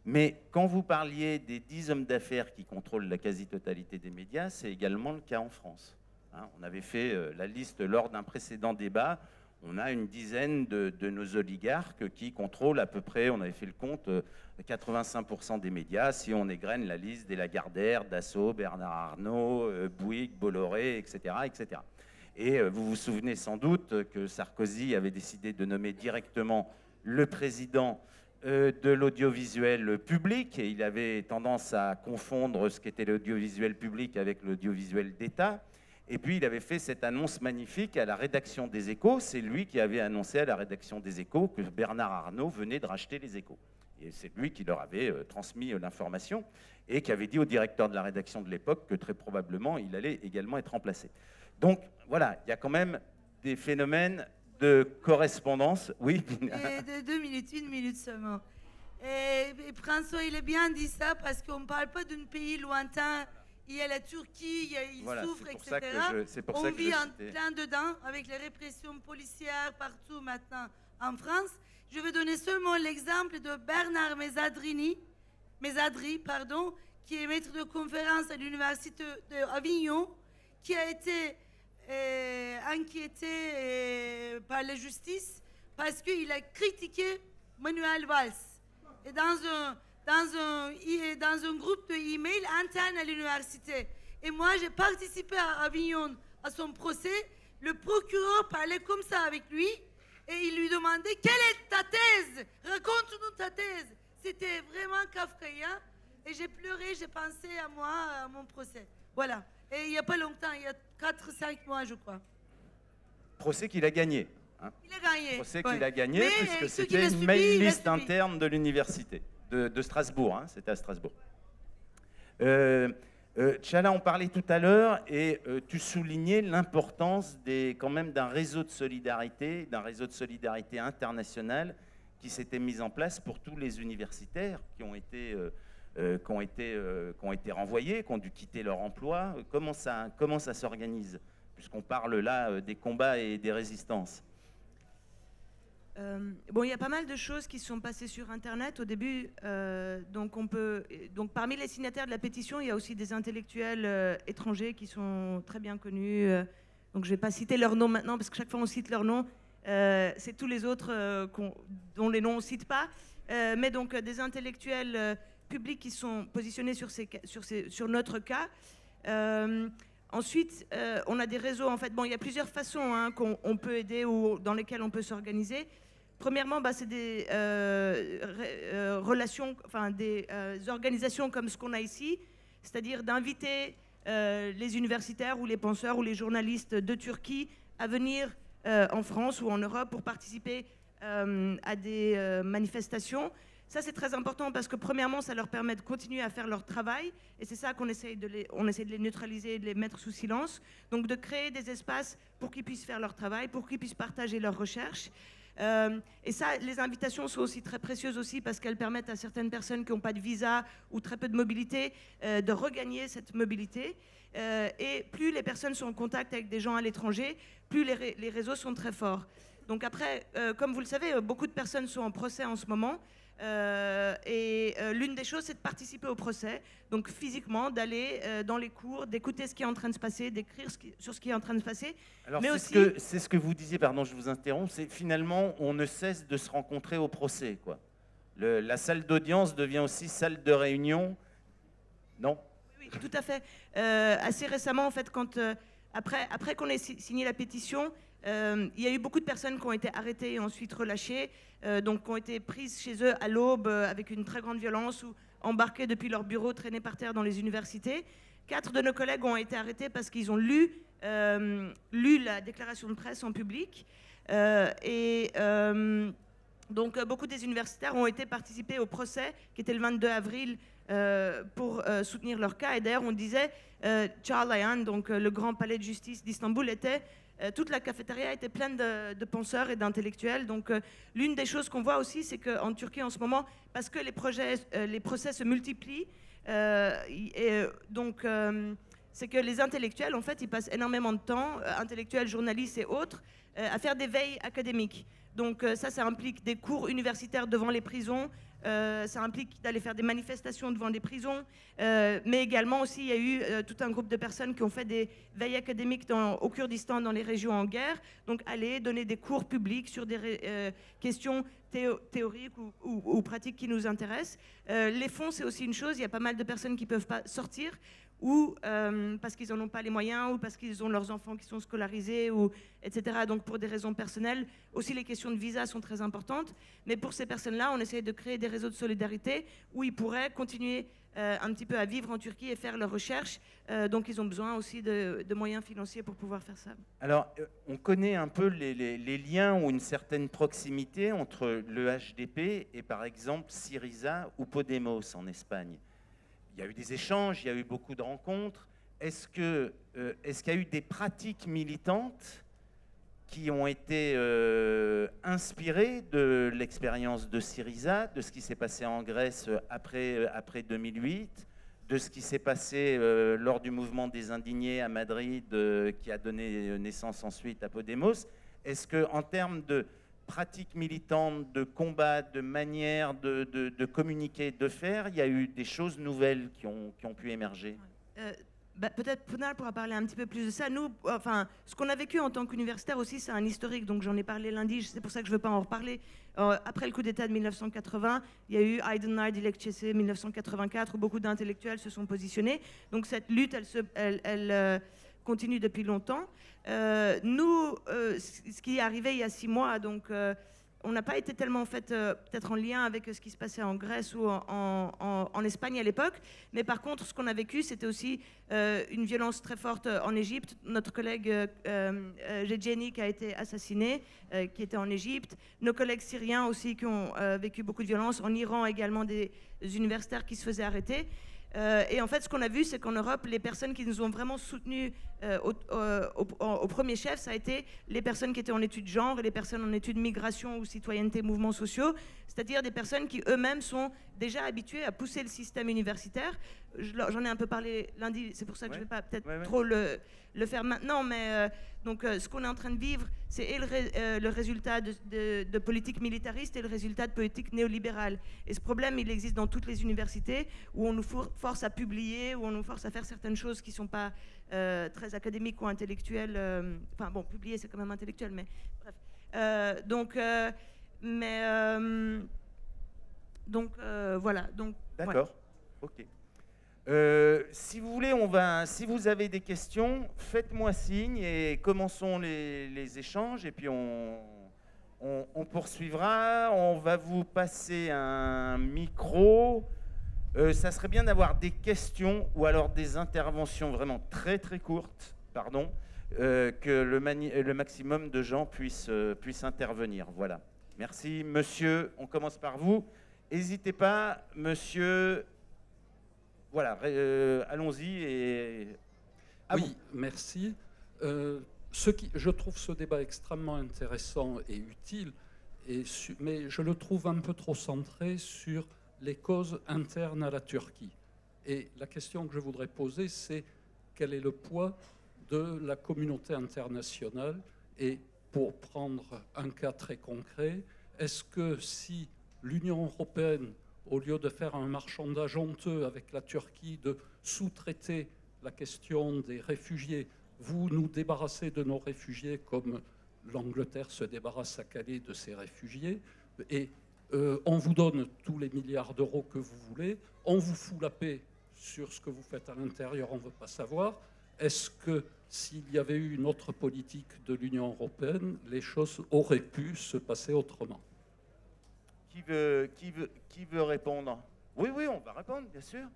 Mais quand vous parliez des 10 hommes d'affaires qui contrôlent la quasi-totalité des médias, c'est également le cas en France. Hein, on avait fait la liste lors d'un précédent débat. On a une dizaine de nos oligarques qui contrôlent à peu près, on avait fait le compte, 85% des médias, si on égrène la liste des Lagardère, Dassault, Bernard Arnault, Bouygues, Bolloré, etc., etc. Et vous vous souvenez sans doute que Sarkozy avait décidé de nommer directement le président de l'audiovisuel public, et il avait tendance à confondre ce qu'était l'audiovisuel public avec l'audiovisuel d'État. Et puis, il avait fait cette annonce magnifique à la rédaction des Échos. C'est lui qui avait annoncé à la rédaction des Échos que Bernard Arnault venait de racheter les Échos. Et c'est lui qui leur avait transmis l'information, et qui avait dit au directeur de la rédaction de l'époque que très probablement, il allait également être remplacé. Donc, voilà, il y a quand même des phénomènes de correspondance. Oui. Une minute seulement. Et François, il a bien dit ça, parce qu'on ne parle pas d'un pays lointain il y a la Turquie, il Voilà, souffre, c'est pour ça etc. c'est pour On ça que vit je en citais. plein dedans avec les répressions policières partout maintenant en France. Je vais donner seulement l'exemple de Bernard Mesadri, qui est maître de conférence à l'université d'Avignon, qui a été inquiété par la justice parce qu'il a critiqué Manuel Valls. Et dans un groupe de email interne à l'université. Et moi, j'ai participé à Avignon à son procès. Le procureur parlait comme ça avec lui et il lui demandait « Quelle est ta thèse? Raconte-nous ta thèse !» C'était vraiment kafkaïen. Et j'ai pleuré, j'ai pensé à moi, à mon procès. Voilà. Et il n'y a pas longtemps, il y a 4-5 mois, je crois. Procès qu'il a gagné. Hein. Il a gagné. Procès ouais. qu'il a gagné, Mais puisque ce qu'il a c'était une subi, mail il a list subi. interne de l'université, de Strasbourg. Hein, c'était à Strasbourg. Tchala, on parlait tout à l'heure, et tu soulignais l'importance quand même d'un réseau de solidarité international qui s'était mis en place pour tous les universitaires qui ont été renvoyés, qui ont dû quitter leur emploi. Comment ça s'organise, puisqu'on parle là des combats et des résistances? Bon, il y a pas mal de choses qui sont passées sur Internet au début. Donc parmi les signataires de la pétition, il y a aussi des intellectuels étrangers qui sont très bien connus. Donc je ne vais pas citer leurs noms maintenant, parce que chaque fois on cite leurs noms. C'est tous les autres dont les noms on ne cite pas. Mais donc des intellectuels publics qui sont positionnés sur notre cas. Ensuite, on a des réseaux. En fait, bon, il y a plusieurs façons qu'on peut aider ou dans lesquelles on peut s'organiser. Premièrement, c'est des relations, enfin des organisations comme ce qu'on a ici, c'est-à-dire d'inviter les universitaires ou les penseurs ou les journalistes de Turquie à venir en France ou en Europe pour participer à des manifestations. Ça, c'est très important parce que, premièrement, ça leur permet de continuer à faire leur travail. Et c'est ça qu'on essaie de les neutraliser et de les mettre sous silence. Donc, de créer des espaces pour qu'ils puissent faire leur travail, pour qu'ils puissent partager leurs recherches. Et ça, les invitations sont aussi très précieuses aussi parce qu'elles permettent à certaines personnes qui n'ont pas de visa ou très peu de mobilité de regagner cette mobilité. Et plus les personnes sont en contact avec des gens à l'étranger, plus les réseaux sont très forts. Donc après, comme vous le savez, beaucoup de personnes sont en procès en ce moment. L'une des choses, c'est de participer au procès, donc physiquement, d'aller dans les cours, d'écouter ce qui est en train de se passer, d'écrire sur ce qui est en train de se passer. Alors, mais c'est ce que vous disiez, pardon, je vous interromps, c'est finalement, on ne cesse de se rencontrer au procès, quoi. La salle d'audience devient aussi salle de réunion, non? Oui, tout à fait. Assez récemment, en fait, après qu'on ait signé la pétition, il y a eu beaucoup de personnes qui ont été arrêtées et ensuite relâchées, donc qui ont été prises chez eux à l'aube avec une très grande violence ou embarquées depuis leur bureau, traînées par terre dans les universités. 4 de nos collègues ont été arrêtés parce qu'ils ont lu la déclaration de presse en public. Donc beaucoup des universitaires ont été participés au procès qui était le 22 avril pour soutenir leur cas. Et d'ailleurs, on disait, Çağlayan, donc le grand palais de justice d'Istanbul, toute la cafétéria était pleine de penseurs et d'intellectuels. Donc l'une des choses qu'on voit aussi, c'est qu'en Turquie en ce moment, parce que les procès se multiplient, c'est que les intellectuels, en fait, ils passent énormément de temps, intellectuels, journalistes et autres, à faire des veilles académiques. Donc ça implique des cours universitaires devant les prisons, ça implique d'aller faire des manifestations devant des prisons, mais également aussi il y a eu tout un groupe de personnes qui ont fait des veilles académiques au Kurdistan, dans les régions en guerre, donc aller donner des cours publics sur des questions théoriques ou pratiques qui nous intéressent. Les fonds, c'est aussi une chose, il y a pas mal de personnes qui ne peuvent pas sortir, ou parce qu'ils n'en ont pas les moyens, ou parce qu'ils ont leurs enfants qui sont scolarisés, etc. Donc pour des raisons personnelles, aussi les questions de visa sont très importantes. Mais pour ces personnes-là, on essaie de créer des réseaux de solidarité où ils pourraient continuer un petit peu à vivre en Turquie et faire leurs recherches. Donc ils ont besoin aussi de moyens financiers pour pouvoir faire ça. Alors, on connaît un peu les liens ou une certaine proximité entre le HDP et par exemple Syriza ou Podemos en Espagne. Il y a eu des échanges, il y a eu beaucoup de rencontres. Est-ce qu'il y a eu des pratiques militantes qui ont été inspirées de l'expérience de Syriza, de ce qui s'est passé en Grèce après 2008, de ce qui s'est passé lors du mouvement des indignés à Madrid, qui a donné naissance ensuite à Podemos. Est-ce qu'en termes de pratiques militantes, de combat, de manière de communiquer, de faire, il y a eu des choses nouvelles qui ont pu émerger? Peut-être Pounal pourra parler un petit peu plus de ça. Nous, enfin, ce qu'on a vécu en tant qu'universitaire aussi, c'est un historique, donc j'en ai parlé lundi, c'est pour ça que je ne veux pas en reparler. Après le coup d'État de 1980, il y a eu Aydınlar Dilekçesi 1984, où beaucoup d'intellectuels se sont positionnés. Donc cette lutte, elle continue depuis longtemps. Nous, ce qui est arrivé il y a 6 mois, donc on n'a pas été tellement en fait peut-être en lien avec ce qui se passait en Grèce ou en Espagne à l'époque, mais par contre ce qu'on a vécu c'était aussi une violence très forte en Égypte. Notre collègue Jedjeni qui a été assassiné, qui était en Égypte, nos collègues syriens aussi qui ont vécu beaucoup de violence, en Iran également des universitaires qui se faisaient arrêter. Et en fait, ce qu'on a vu, c'est qu'en Europe, les personnes qui nous ont vraiment soutenus au premier chef, ça a été les personnes qui étaient en études genre et les personnes en études migration ou citoyenneté, mouvements sociaux, c'est-à-dire des personnes qui eux-mêmes sont déjà habituées à pousser le système universitaire. J'en ai un peu parlé lundi, c'est pour ça que je ne vais pas peut-être trop le faire maintenant, mais donc ce qu'on est en train de vivre, c'est le résultat de politique militariste et le résultat de politique néolibérale. Et ce problème, il existe dans toutes les universités, où on nous force à publier, où on nous force à faire certaines choses qui ne sont pas très académiques ou intellectuelles. Enfin bon, publier, c'est quand même intellectuel, mais bref. Voilà. D'accord, ok. Si vous voulez, si vous avez des questions, faites-moi signe et commençons les échanges et puis on poursuivra. On va vous passer un micro. Ça serait bien d'avoir des questions ou alors des interventions vraiment très très courtes, pardon, que le maximum de gens puissent intervenir. Voilà. Merci, monsieur. On commence par vous. N'hésitez pas, monsieur. Voilà, allons-y. Oui, merci. Je trouve ce débat extrêmement intéressant et utile, mais je le trouve un peu trop centré sur les causes internes à la Turquie. Et la question que je voudrais poser, c'est quel est le poids de la communauté internationale? Et pour prendre un cas très concret, est-ce que si l'Union européenne, au lieu de faire un marchandage honteux avec la Turquie, de sous-traiter la question des réfugiés, vous nous débarrassez de nos réfugiés comme l'Angleterre se débarrasse à Calais de ses réfugiés, et on vous donne tous les milliards d'euros que vous voulez, on vous fout la paix sur ce que vous faites à l'intérieur, on ne veut pas savoir. Est-ce que s'il y avait eu une autre politique de l'Union européenne, les choses auraient pu se passer autrement? Qui veut répondre? Oui, on va répondre, bien sûr.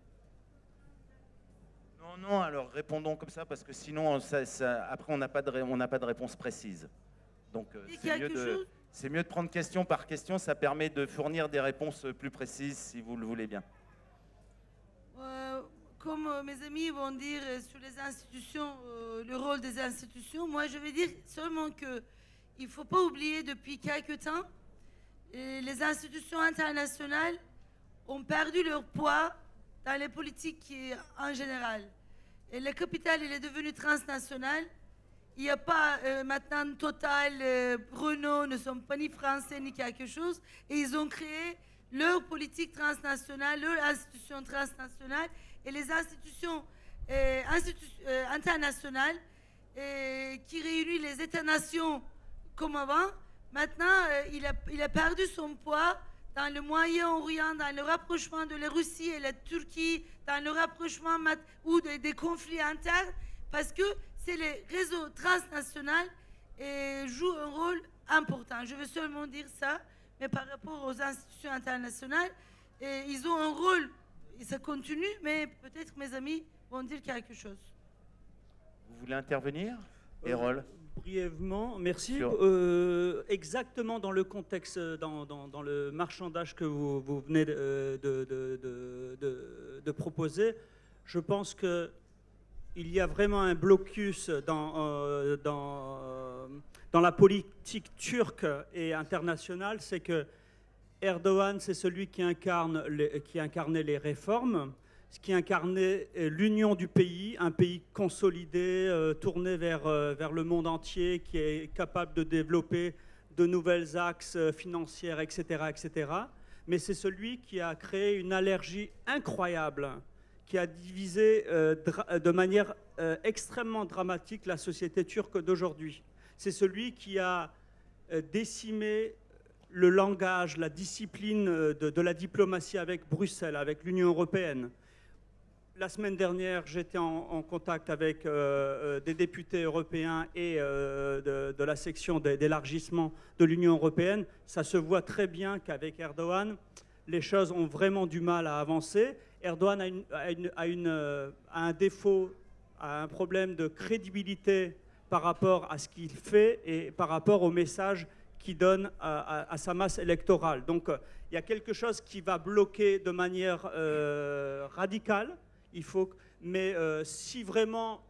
Non, alors répondons comme ça, parce que sinon, après, on n'a pas de réponse précise. Donc, c'est mieux de prendre question par question, ça permet de fournir des réponses plus précises, si vous le voulez bien. Comme mes amis vont dire sur les institutions, le rôle des institutions, moi, je vais dire seulement qu'il ne faut pas oublier depuis quelques temps, les institutions internationales ont perdu leur poids dans les politiques en général. Et le capital, il est devenu transnational. Il n'y a pas maintenant Total, Renault ne sont pas ni français ni quelque chose. Et ils ont créé leur politique transnationale, leur institution transnationale. Et les institutions internationales qui réunissent les États-nations comme avant, maintenant, il a perdu son poids dans le Moyen-Orient, dans le rapprochement de la Russie et la Turquie, dans le rapprochement ou des conflits internes, parce que c'est les réseaux transnationaux jouent un rôle important. Je veux seulement dire ça, mais par rapport aux institutions internationales, ils ont un rôle, et ça continue, mais peut-être mes amis vont dire quelque chose. Vous voulez intervenir, Erol? Brièvement, merci. Exactement dans le contexte, dans le marchandage que vous venez de proposer, je pense qu'il y a vraiment un blocus dans la politique turque et internationale. C'est que Erdogan, c'est celui qui incarnait les réformes. ce qui incarnait l'union du pays, un pays consolidé, tourné vers le monde entier, qui est capable de développer de nouvelles axes financières, etc., etc. Mais c'est celui qui a créé une allergie incroyable, qui a divisé de manière extrêmement dramatique la société turque d'aujourd'hui. C'est celui qui a décimé le langage, la discipline de la diplomatie avec Bruxelles, avec l'Union européenne. La semaine dernière, j'étais en contact avec des députés européens et de la section d'élargissement de l'Union européenne. Ça se voit très bien qu'avec Erdogan, les choses ont vraiment du mal à avancer. Erdogan a un défaut, a un problème de crédibilité par rapport à ce qu'il fait et par rapport au message qu'il donne à sa masse électorale. Donc il y a quelque chose qui va bloquer de manière radicale. Mais si vraiment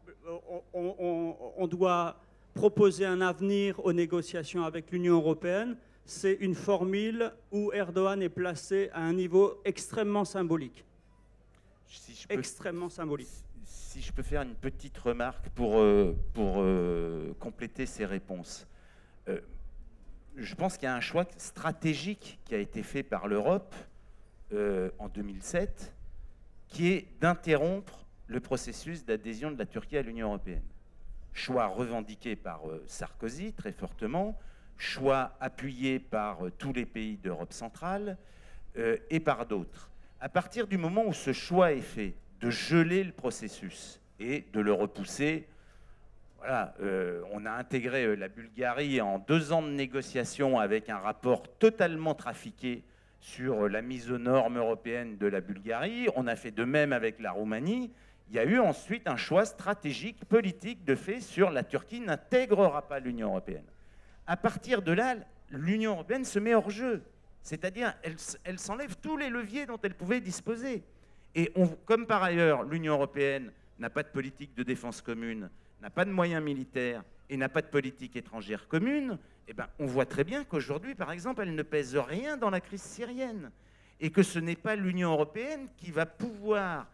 on doit proposer un avenir aux négociations avec l'Union européenne, c'est une formule où Erdogan est placé à un niveau extrêmement symbolique. Extrêmement symbolique. Si je peux faire une petite remarque pour compléter ces réponses. Je pense qu'il y a un choix stratégique qui a été fait par l'Europe en 2007, qui est d'interrompre le processus d'adhésion de la Turquie à l'Union européenne. Choix revendiqué par Sarkozy très fortement, choix appuyé par tous les pays d'Europe centrale et par d'autres. À partir du moment où ce choix est fait de geler le processus et de le repousser, voilà, on a intégré la Bulgarie en 2 ans de négociations avec un rapport totalement trafiqué sur la mise aux normes européennes de la Bulgarie. On a fait de même avec la Roumanie. Il y a eu ensuite un choix stratégique, politique de fait sur la Turquie n'intégrera pas l'Union européenne. À partir de là, l'Union européenne se met hors jeu. C'est-à-dire, elle s'enlève tous les leviers dont elle pouvait disposer. Et comme par ailleurs, l'Union européenne n'a pas de politique de défense commune, n'a pas de moyens militaires et n'a pas de politique étrangère commune, eh ben, on voit très bien qu'aujourd'hui, par exemple, elle ne pèse rien dans la crise syrienne. Et que ce n'est pas l'Union européenne qui va pouvoir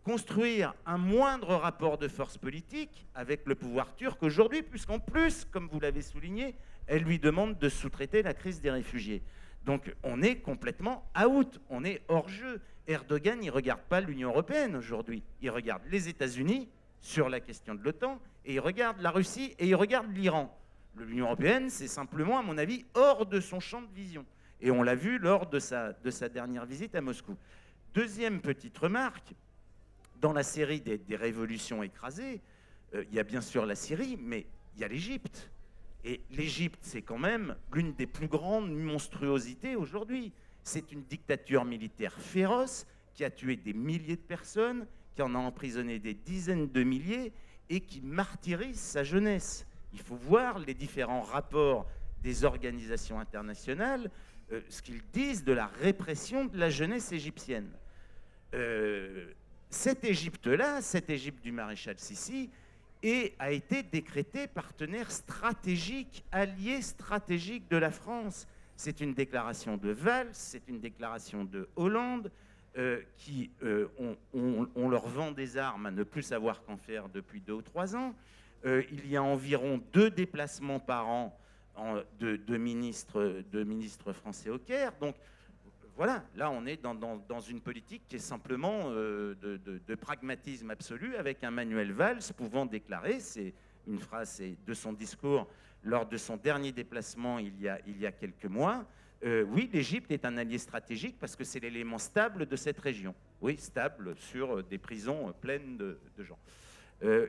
construire un moindre rapport de force politique avec le pouvoir turc aujourd'hui, puisqu'en plus, comme vous l'avez souligné, elle lui demande de sous-traiter la crise des réfugiés. Donc on est complètement out, on est hors jeu. Erdogan, il ne regarde pas l'Union européenne aujourd'hui, il regarde les États-Unis sur la question de l'OTAN, et il regarde la Russie et il regarde l'Iran. L'Union européenne, c'est simplement, à mon avis, hors de son champ de vision. Et on l'a vu lors de sa dernière visite à Moscou. Deuxième petite remarque, dans la série des révolutions écrasées, il y a bien sûr la Syrie, mais il y a l'Égypte. Et l'Égypte, c'est quand même l'une des plus grandes monstruosités aujourd'hui. C'est une dictature militaire féroce qui a tué des milliers de personnes, qui en a emprisonné des dizaines de milliers et qui martyrise sa jeunesse. Il faut voir les différents rapports des organisations internationales, ce qu'ils disent de la répression de la jeunesse égyptienne. Cette Égypte-là, cette Égypte du maréchal Sissi, a été décrétée partenaire stratégique, allié stratégique de la France. C'est une déclaration de Valls, c'est une déclaration de Hollande, qui on leur vend des armes à ne plus savoir qu'en faire depuis 2 ou 3 ans. Il y a environ 2 déplacements par an de ministres français au Caire. Donc voilà, là on est dans une politique qui est simplement de pragmatisme absolu, avec un Manuel Valls pouvant déclarer, c'est une phrase de son discours lors de son dernier déplacement il y a quelques mois, oui, l'Égypte est un allié stratégique parce que c'est l'élément stable de cette région. Oui, stable sur des prisons pleines de gens.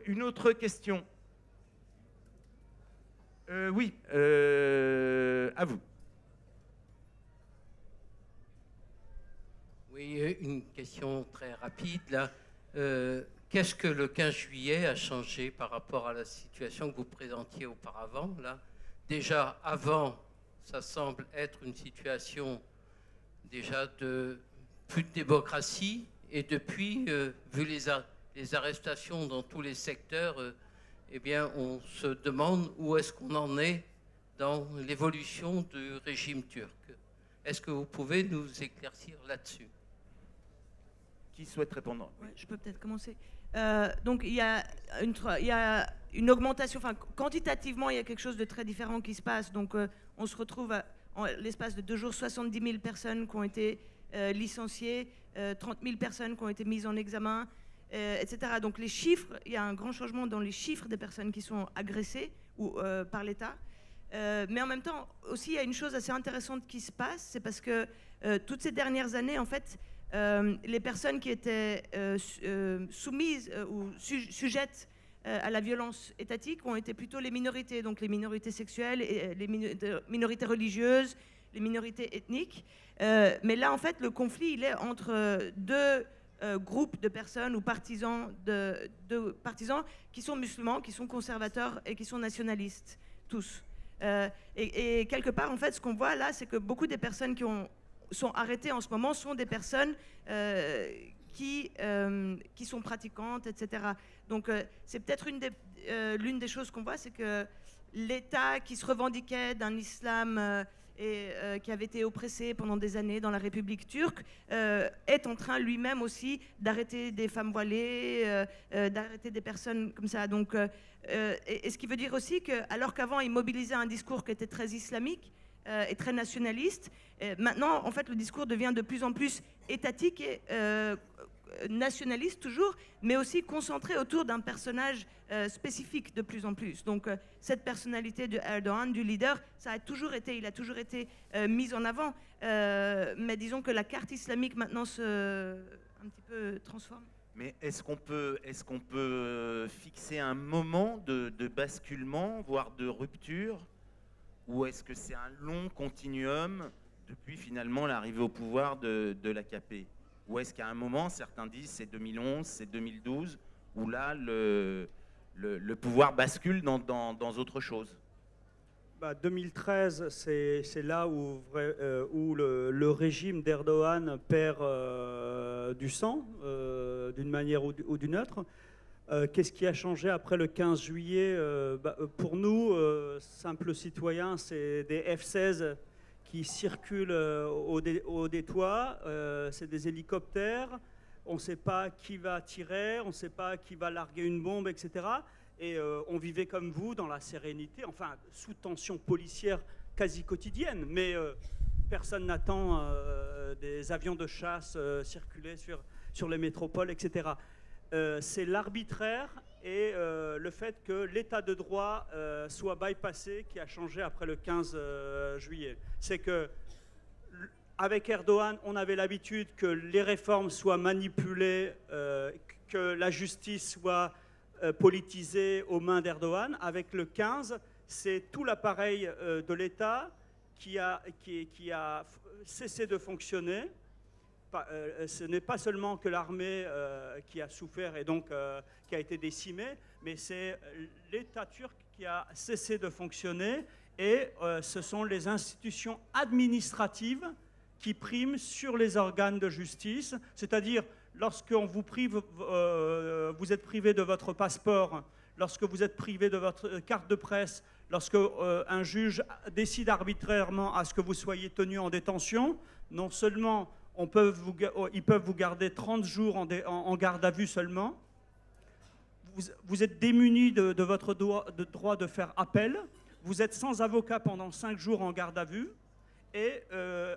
Une autre question. Oui, à vous. Oui, une question très rapide là. Qu'est-ce que le 15 juillet a changé par rapport à la situation que vous présentiez auparavant là? Déjà avant, ça semble être une situation déjà de plus de démocratie, et depuis, vu les arrestations dans tous les secteurs, eh bien, on se demande où est-ce qu'on en est dans l'évolution du régime turc. Est-ce que vous pouvez nous éclaircir là-dessus? Qui souhaite répondre? Ouais, je peux peut-être commencer. Donc il y a une augmentation, enfin quantitativement il y a quelque chose de très différent qui se passe. Donc on se retrouve en l'espace de 2 jours 70 000 personnes qui ont été licenciées, 30 000 personnes qui ont été mises en examen, etc. Donc les chiffres, il y a un grand changement dans les chiffres des personnes qui sont agressées par l'État. Mais en même temps aussi il y a une chose assez intéressante qui se passe, c'est parce que toutes ces dernières années en fait, les personnes qui étaient soumises ou sujettes à la violence étatique ont été plutôt les minorités, donc les minorités sexuelles, et les minorités religieuses, les minorités ethniques. Mais là, en fait, le conflit, il est entre deux groupes de personnes ou partisans, partisans qui sont musulmans, qui sont conservateurs et qui sont nationalistes, tous. Et quelque part, en fait, ce qu'on voit là, c'est que beaucoup des personnes qui sont arrêtées en ce moment sont des personnes qui sont pratiquantes, etc. Donc c'est peut-être l'une des choses qu'on voit, c'est que l'État qui se revendiquait d'un islam et qui avait été oppressé pendant des années dans la République turque est en train lui-même aussi d'arrêter des femmes voilées, d'arrêter des personnes comme ça. Donc, et ce qui veut dire aussi que, alors qu'avant il mobilisait un discours qui était très islamique et très nationaliste, maintenant en fait le discours devient de plus en plus étatique et nationaliste toujours, mais aussi concentré autour d'un personnage spécifique de plus en plus. Donc cette personnalité de Erdogan, du leader, il a toujours été mis en avant. Mais disons que la carte islamique maintenant un petit peu transforme. Mais est-ce qu'on peut fixer un moment de basculement, voire de rupture, ou est-ce que c'est un long continuum depuis finalement l'arrivée au pouvoir de l'AKP? Ou est-ce qu'à un moment, certains disent c'est 2011, c'est 2012, où là, le pouvoir bascule dans autre chose? 2013, c'est là où le régime d'Erdogan perd du sang, d'une manière ou d'une autre. Qu'est-ce qui a changé après le 15 juillet? Pour nous, simples citoyens, c'est des F-16 qui circulent au détour, c'est des hélicoptères, on ne sait pas qui va tirer, on ne sait pas qui va larguer une bombe, etc. Et on vivait comme vous dans la sérénité, enfin sous tension policière quasi quotidienne, mais personne n'attend des avions de chasse circuler sur les métropoles, etc. C'est l'arbitraire et le fait que l'état de droit soit bypassé qui a changé après le 15 juillet. C'est que avec Erdogan, on avait l'habitude que les réformes soient manipulées, que la justice soit politisée aux mains d'Erdogan. Avec le 15, c'est tout l'appareil de l'État qui a cessé de fonctionner. Ce n'est pas seulement que l'armée qui a souffert et donc qui a été décimée, mais c'est l'État turc qui a cessé de fonctionner et ce sont les institutions administratives qui priment sur les organes de justice, c'est-à-dire lorsqu'on vous prive, vous êtes privé de votre passeport, lorsque vous êtes privé de votre carte de presse, lorsque un juge décide arbitrairement à ce que vous soyez tenu en détention, non seulement ils peuvent vous garder 30 jours en garde à vue seulement. Vous êtes démuni de votre droit de faire appel. Vous êtes sans avocat pendant 5 jours en garde à vue. Et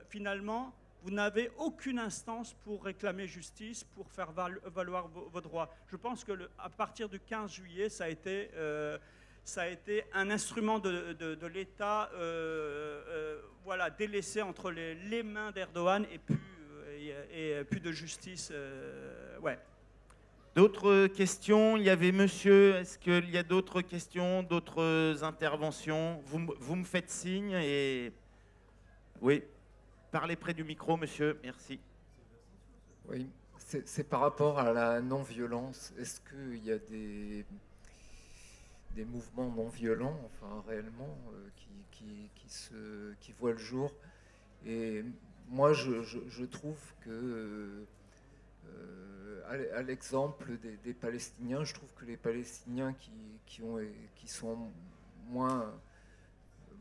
finalement, vous n'avez aucune instance pour réclamer justice, pour faire valoir vos droits. Je pense qu'à partir du 15 juillet, ça a été un instrument de l'État voilà, délaissé entre les mains d'Erdogan et plus de justice. Ouais. D'autres questions? Il y avait monsieur, est-ce qu'il y a d'autres questions, d'autres interventions? Vous me faites signe et... Oui, parlez près du micro, monsieur, merci. Oui, c'est par rapport à la non-violence. Est-ce qu'il y a des mouvements non-violents, enfin réellement, qui voient le jour? Et moi, je trouve que, à l'exemple des Palestiniens, je trouve que les Palestiniens qui sont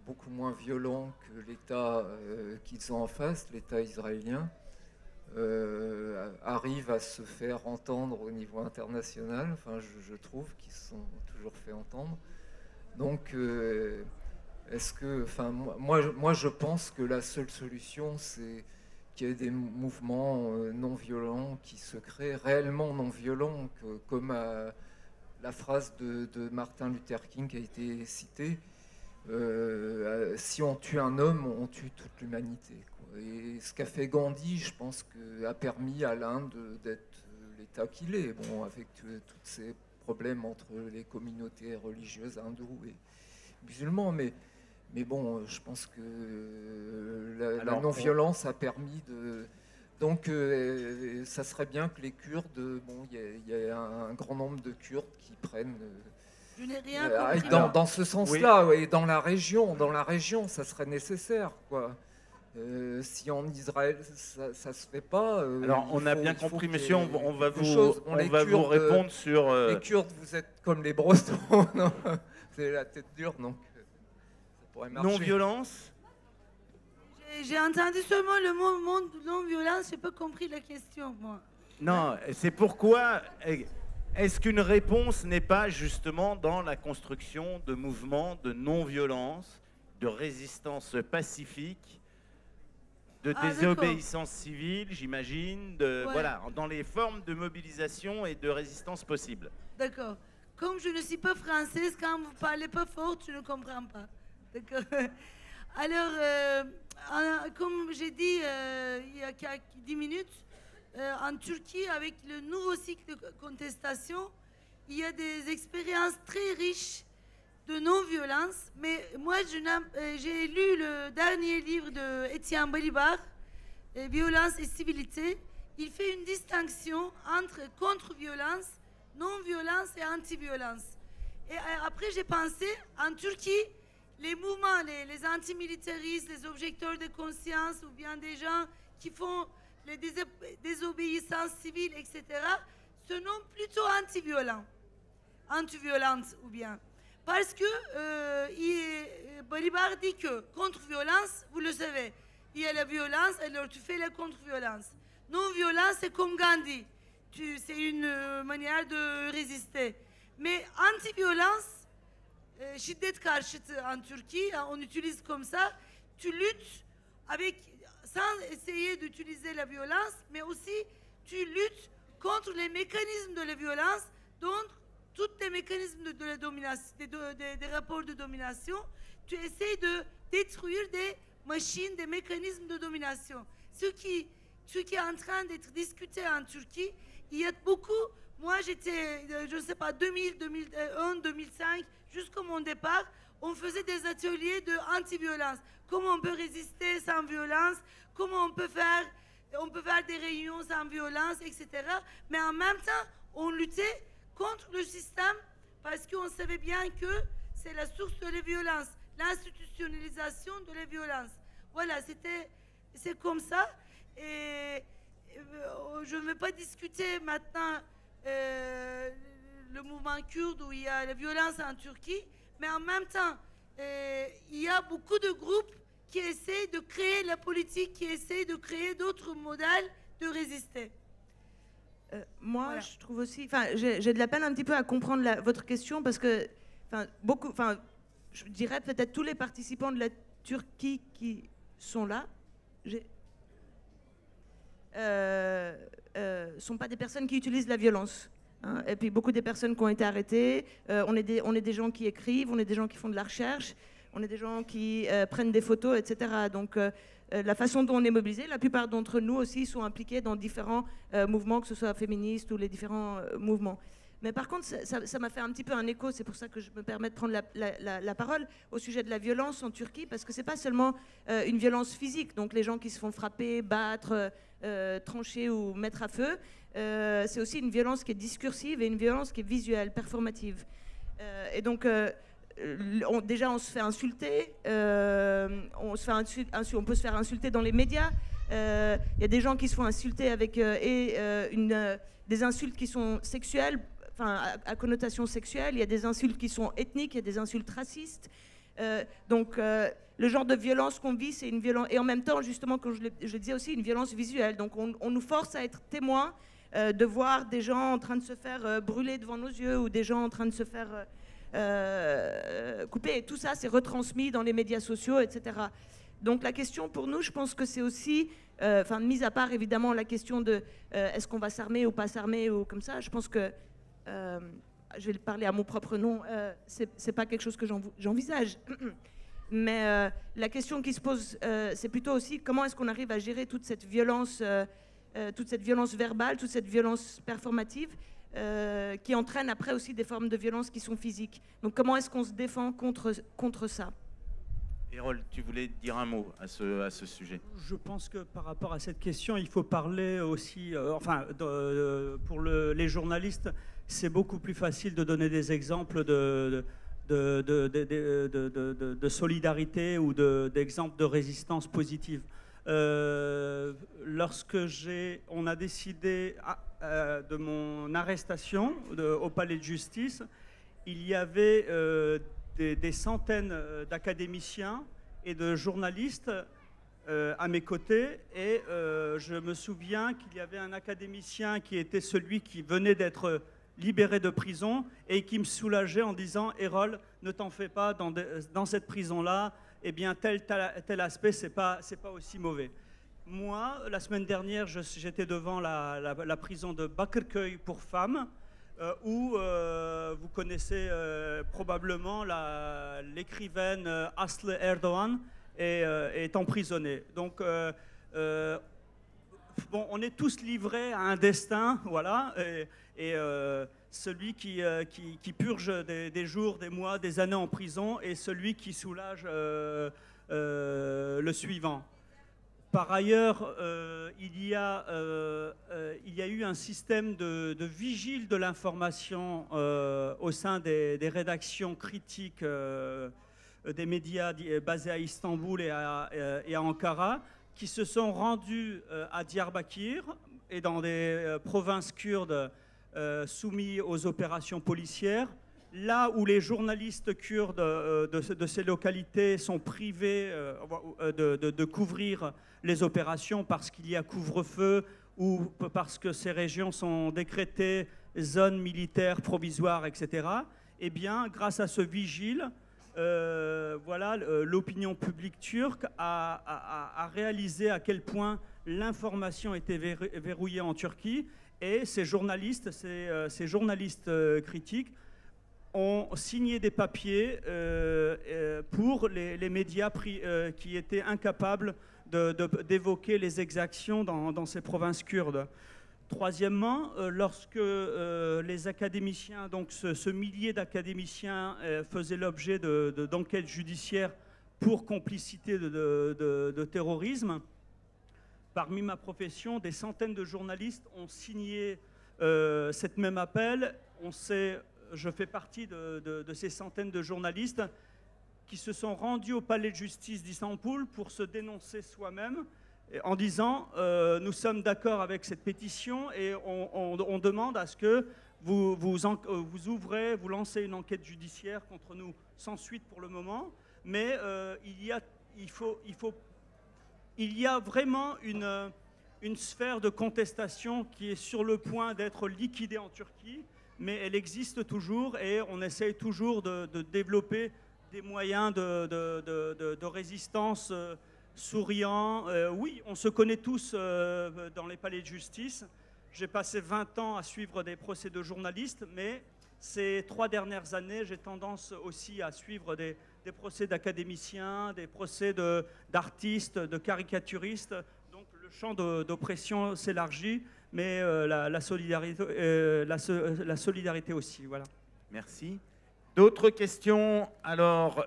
beaucoup moins violents que l'État qu'ils ont en face, l'État israélien, arrivent à se faire entendre au niveau international. Enfin, je trouve qu'ils se sont toujours fait entendre. Donc, est-ce que, enfin, moi, je pense que la seule solution, c'est qu'il y ait des mouvements non violents qui se créent, réellement non violents, comme la phrase de Martin Luther King qui a été citée. Si on tue un homme, on tue toute l'humanité. Et ce qu'a fait Gandhi, je pense, a permis à l'Inde d'être l'État qu'il est. Bon, avec tous ces problèmes entre les communautés religieuses hindoues et musulmans, mais bon, je pense que la non-violence a permis de... Donc, ça serait bien que les Kurdes, bon, il y a un grand nombre de Kurdes qui prennent... Je n'ai rien compris. Dans ce sens-là, oui. Et dans la région, ça serait nécessaire, quoi. Si en Israël, ça se fait pas... Alors, on a bien compris, monsieur, on va vous répondre sur... Les Kurdes, vous êtes comme les Bretons, non, c'est la tête dure, donc ça pourrait marcher. Non-violence. J'ai entendu seulement le mot non-violence, j'ai pas compris la question, moi. Non, c'est pourquoi... Est-ce qu'une réponse n'est pas justement dans la construction de mouvements de non-violence, de résistance pacifique, de désobéissance civile, j'imagine, voilà, dans les formes de mobilisation et de résistance possibles. D'accord. Comme je ne suis pas française, quand vous parlez pas fort, je ne comprends pas. D'accord. Alors, comme j'ai dit il y a 10 minutes, en Turquie, avec le nouveau cycle de contestation, il y a des expériences très riches de non-violence. Mais moi, j'ai lu le dernier livre de Étienne Balibar, Violence et civilité. Il fait une distinction entre contre-violence, non-violence et anti-violence. Et après, j'ai pensé, en Turquie, les mouvements, les antimilitaristes, les objecteurs de conscience, ou bien des gens qui font les désobéissances civiles, etc., se nomment plutôt anti-violentes, ou bien. Parce que Balibar dit que contre-violence, vous le savez, il y a la violence, alors tu fais la contre-violence. Non-violence, c'est comme Gandhi. C'est une manière de résister. Mais anti-violence, şiddet karşıtı en Turquie, on utilise comme ça, tu luttes sans essayer d'utiliser la violence, mais aussi tu luttes contre les mécanismes de la violence, donc tous les mécanismes de la domination, des rapports de domination. Tu essaies de détruire des machines, des mécanismes de domination. Ce qui est en train d'être discuté en Turquie, il y a beaucoup. Moi, j'étais, je ne sais pas, 2000, 2001, 2005, jusqu'à mon départ, on faisait des ateliers de anti-violence. Comment on peut résister sans violence, comment on peut faire des réunions sans violence, etc. Mais en même temps, on luttait contre le système parce qu'on savait bien que c'est la source de la violence, l'institutionnalisation de la violence. Voilà, c'est comme ça. Et je ne vais pas discuter maintenant le mouvement kurde où il y a la violence en Turquie, mais en même temps, il y a beaucoup de groupes qui essaient de créer la politique, qui essaient de créer d'autres modèles de résister. Moi, Voilà. je trouve aussi, j'ai de la peine un petit peu à comprendre votre question parce que, je dirais peut-être tous les participants de la Turquie qui sont là, sont pas des personnes qui utilisent la violence. Hein. Et puis beaucoup des personnes qui ont été arrêtées, on est des gens qui écrivent, on est des gens qui font de la recherche, on est des gens qui prennent des photos, etc. Donc la façon dont on est mobilisé, la plupart d'entre nous aussi sont impliqués dans différents mouvements, que ce soit féministes ou les différents mouvements. Mais par contre, ça m'a fait un petit peu un écho, c'est pour ça que je me permets de prendre la parole au sujet de la violence en Turquie, parce que c'est pas seulement une violence physique, donc les gens qui se font frapper, battre, trancher ou mettre à feu, c'est aussi une violence qui est discursive et une violence qui est visuelle, performative. Et donc, déjà, on se fait insulter, on peut se faire insulter dans les médias. Il y a des gens qui se font insulter avec des insultes qui sont sexuelles, à connotation sexuelle. Il y a des insultes qui sont ethniques, il y a des insultes racistes. Donc, le genre de violence qu'on vit, c'est une violence... Et en même temps, justement, comme je le disais aussi, une violence visuelle. Donc on nous force à être témoins de voir des gens en train de se faire brûler devant nos yeux ou des gens en train de se faire couper. Et tout ça, c'est retransmis dans les médias sociaux, etc. Donc la question pour nous, je pense que c'est aussi... mis à part évidemment la question de est-ce qu'on va s'armer ou pas s'armer ou comme ça, je pense que... je vais parler à mon propre nom, c'est pas quelque chose que j'envisage. Mais la question qui se pose, c'est plutôt aussi comment est-ce qu'on arrive à gérer toute cette violence verbale, toute cette violence performative qui entraîne après aussi des formes de violence qui sont physiques. Donc comment est-ce qu'on se défend contre ça? Erol, tu voulais dire un mot à ce sujet? Je pense que par rapport à cette question, il faut parler aussi, pour les journalistes, c'est beaucoup plus facile de donner des exemples de solidarité ou d'exemples de résistance positive. Lorsque on a décidé de mon arrestation au palais de justice, il y avait des centaines d'académiciens et de journalistes à mes côtés, et je me souviens qu'il y avait un académicien qui était celui qui venait d'être libéré de prison et qui me soulageait en disant « Erol, ne t'en fais pas, dans cette prison-là, eh bien tel aspect, c'est pas aussi mauvais ». Moi, la semaine dernière, j'étais devant la prison de Bakırköy pour femmes, où vous connaissez probablement l'écrivaine Aslı Erdoğan est emprisonnée. Donc, on est tous livrés à un destin, voilà, et celui qui purge des jours, des mois, des années en prison, et celui qui soulage le suivant. Par ailleurs, il y a eu un système de vigile de l'information au sein des rédactions critiques des médias basés à Istanbul et à Ankara, qui se sont rendus à Diyarbakır et dans des provinces kurdes soumises aux opérations policières, là où les journalistes kurdes de ces localités sont privés de couvrir les opérations parce qu'il y a couvre-feu ou parce que ces régions sont décrétées zones militaires provisoires, etc. Eh bien, grâce à ce vigile, l'opinion publique turque a réalisé à quel point l'information était verrouillée en Turquie, et ces journalistes critiques ont signé des papiers pour les médias qui étaient incapables d'évoquer les exactions dans ces provinces kurdes. Troisièmement, lorsque les académiciens, donc ce millier d'académiciens faisaient l'objet d'enquêtes judiciaires pour complicité de terrorisme, parmi ma profession, des centaines de journalistes ont signé cet même appel. Je fais partie de ces centaines de journalistes qui se sont rendus au palais de justice d'Istanbul pour se dénoncer soi-même, en disant nous sommes d'accord avec cette pétition et on demande à ce que vous lancez une enquête judiciaire contre nous, sans suite pour le moment, mais il y a vraiment une sphère de contestation qui est sur le point d'être liquidée en Turquie, mais elle existe toujours et on essaye toujours de développer des moyens de résistance souriants. Oui, on se connaît tous dans les palais de justice. J'ai passé 20 ans à suivre des procès de journalistes, mais ces 3 dernières années, j'ai tendance aussi à suivre des procès d'académiciens, des procès d'artistes, de caricaturistes. Donc le champ d'oppression s'élargit, mais la solidarité aussi. Voilà. Merci. D'autres questions? Alors,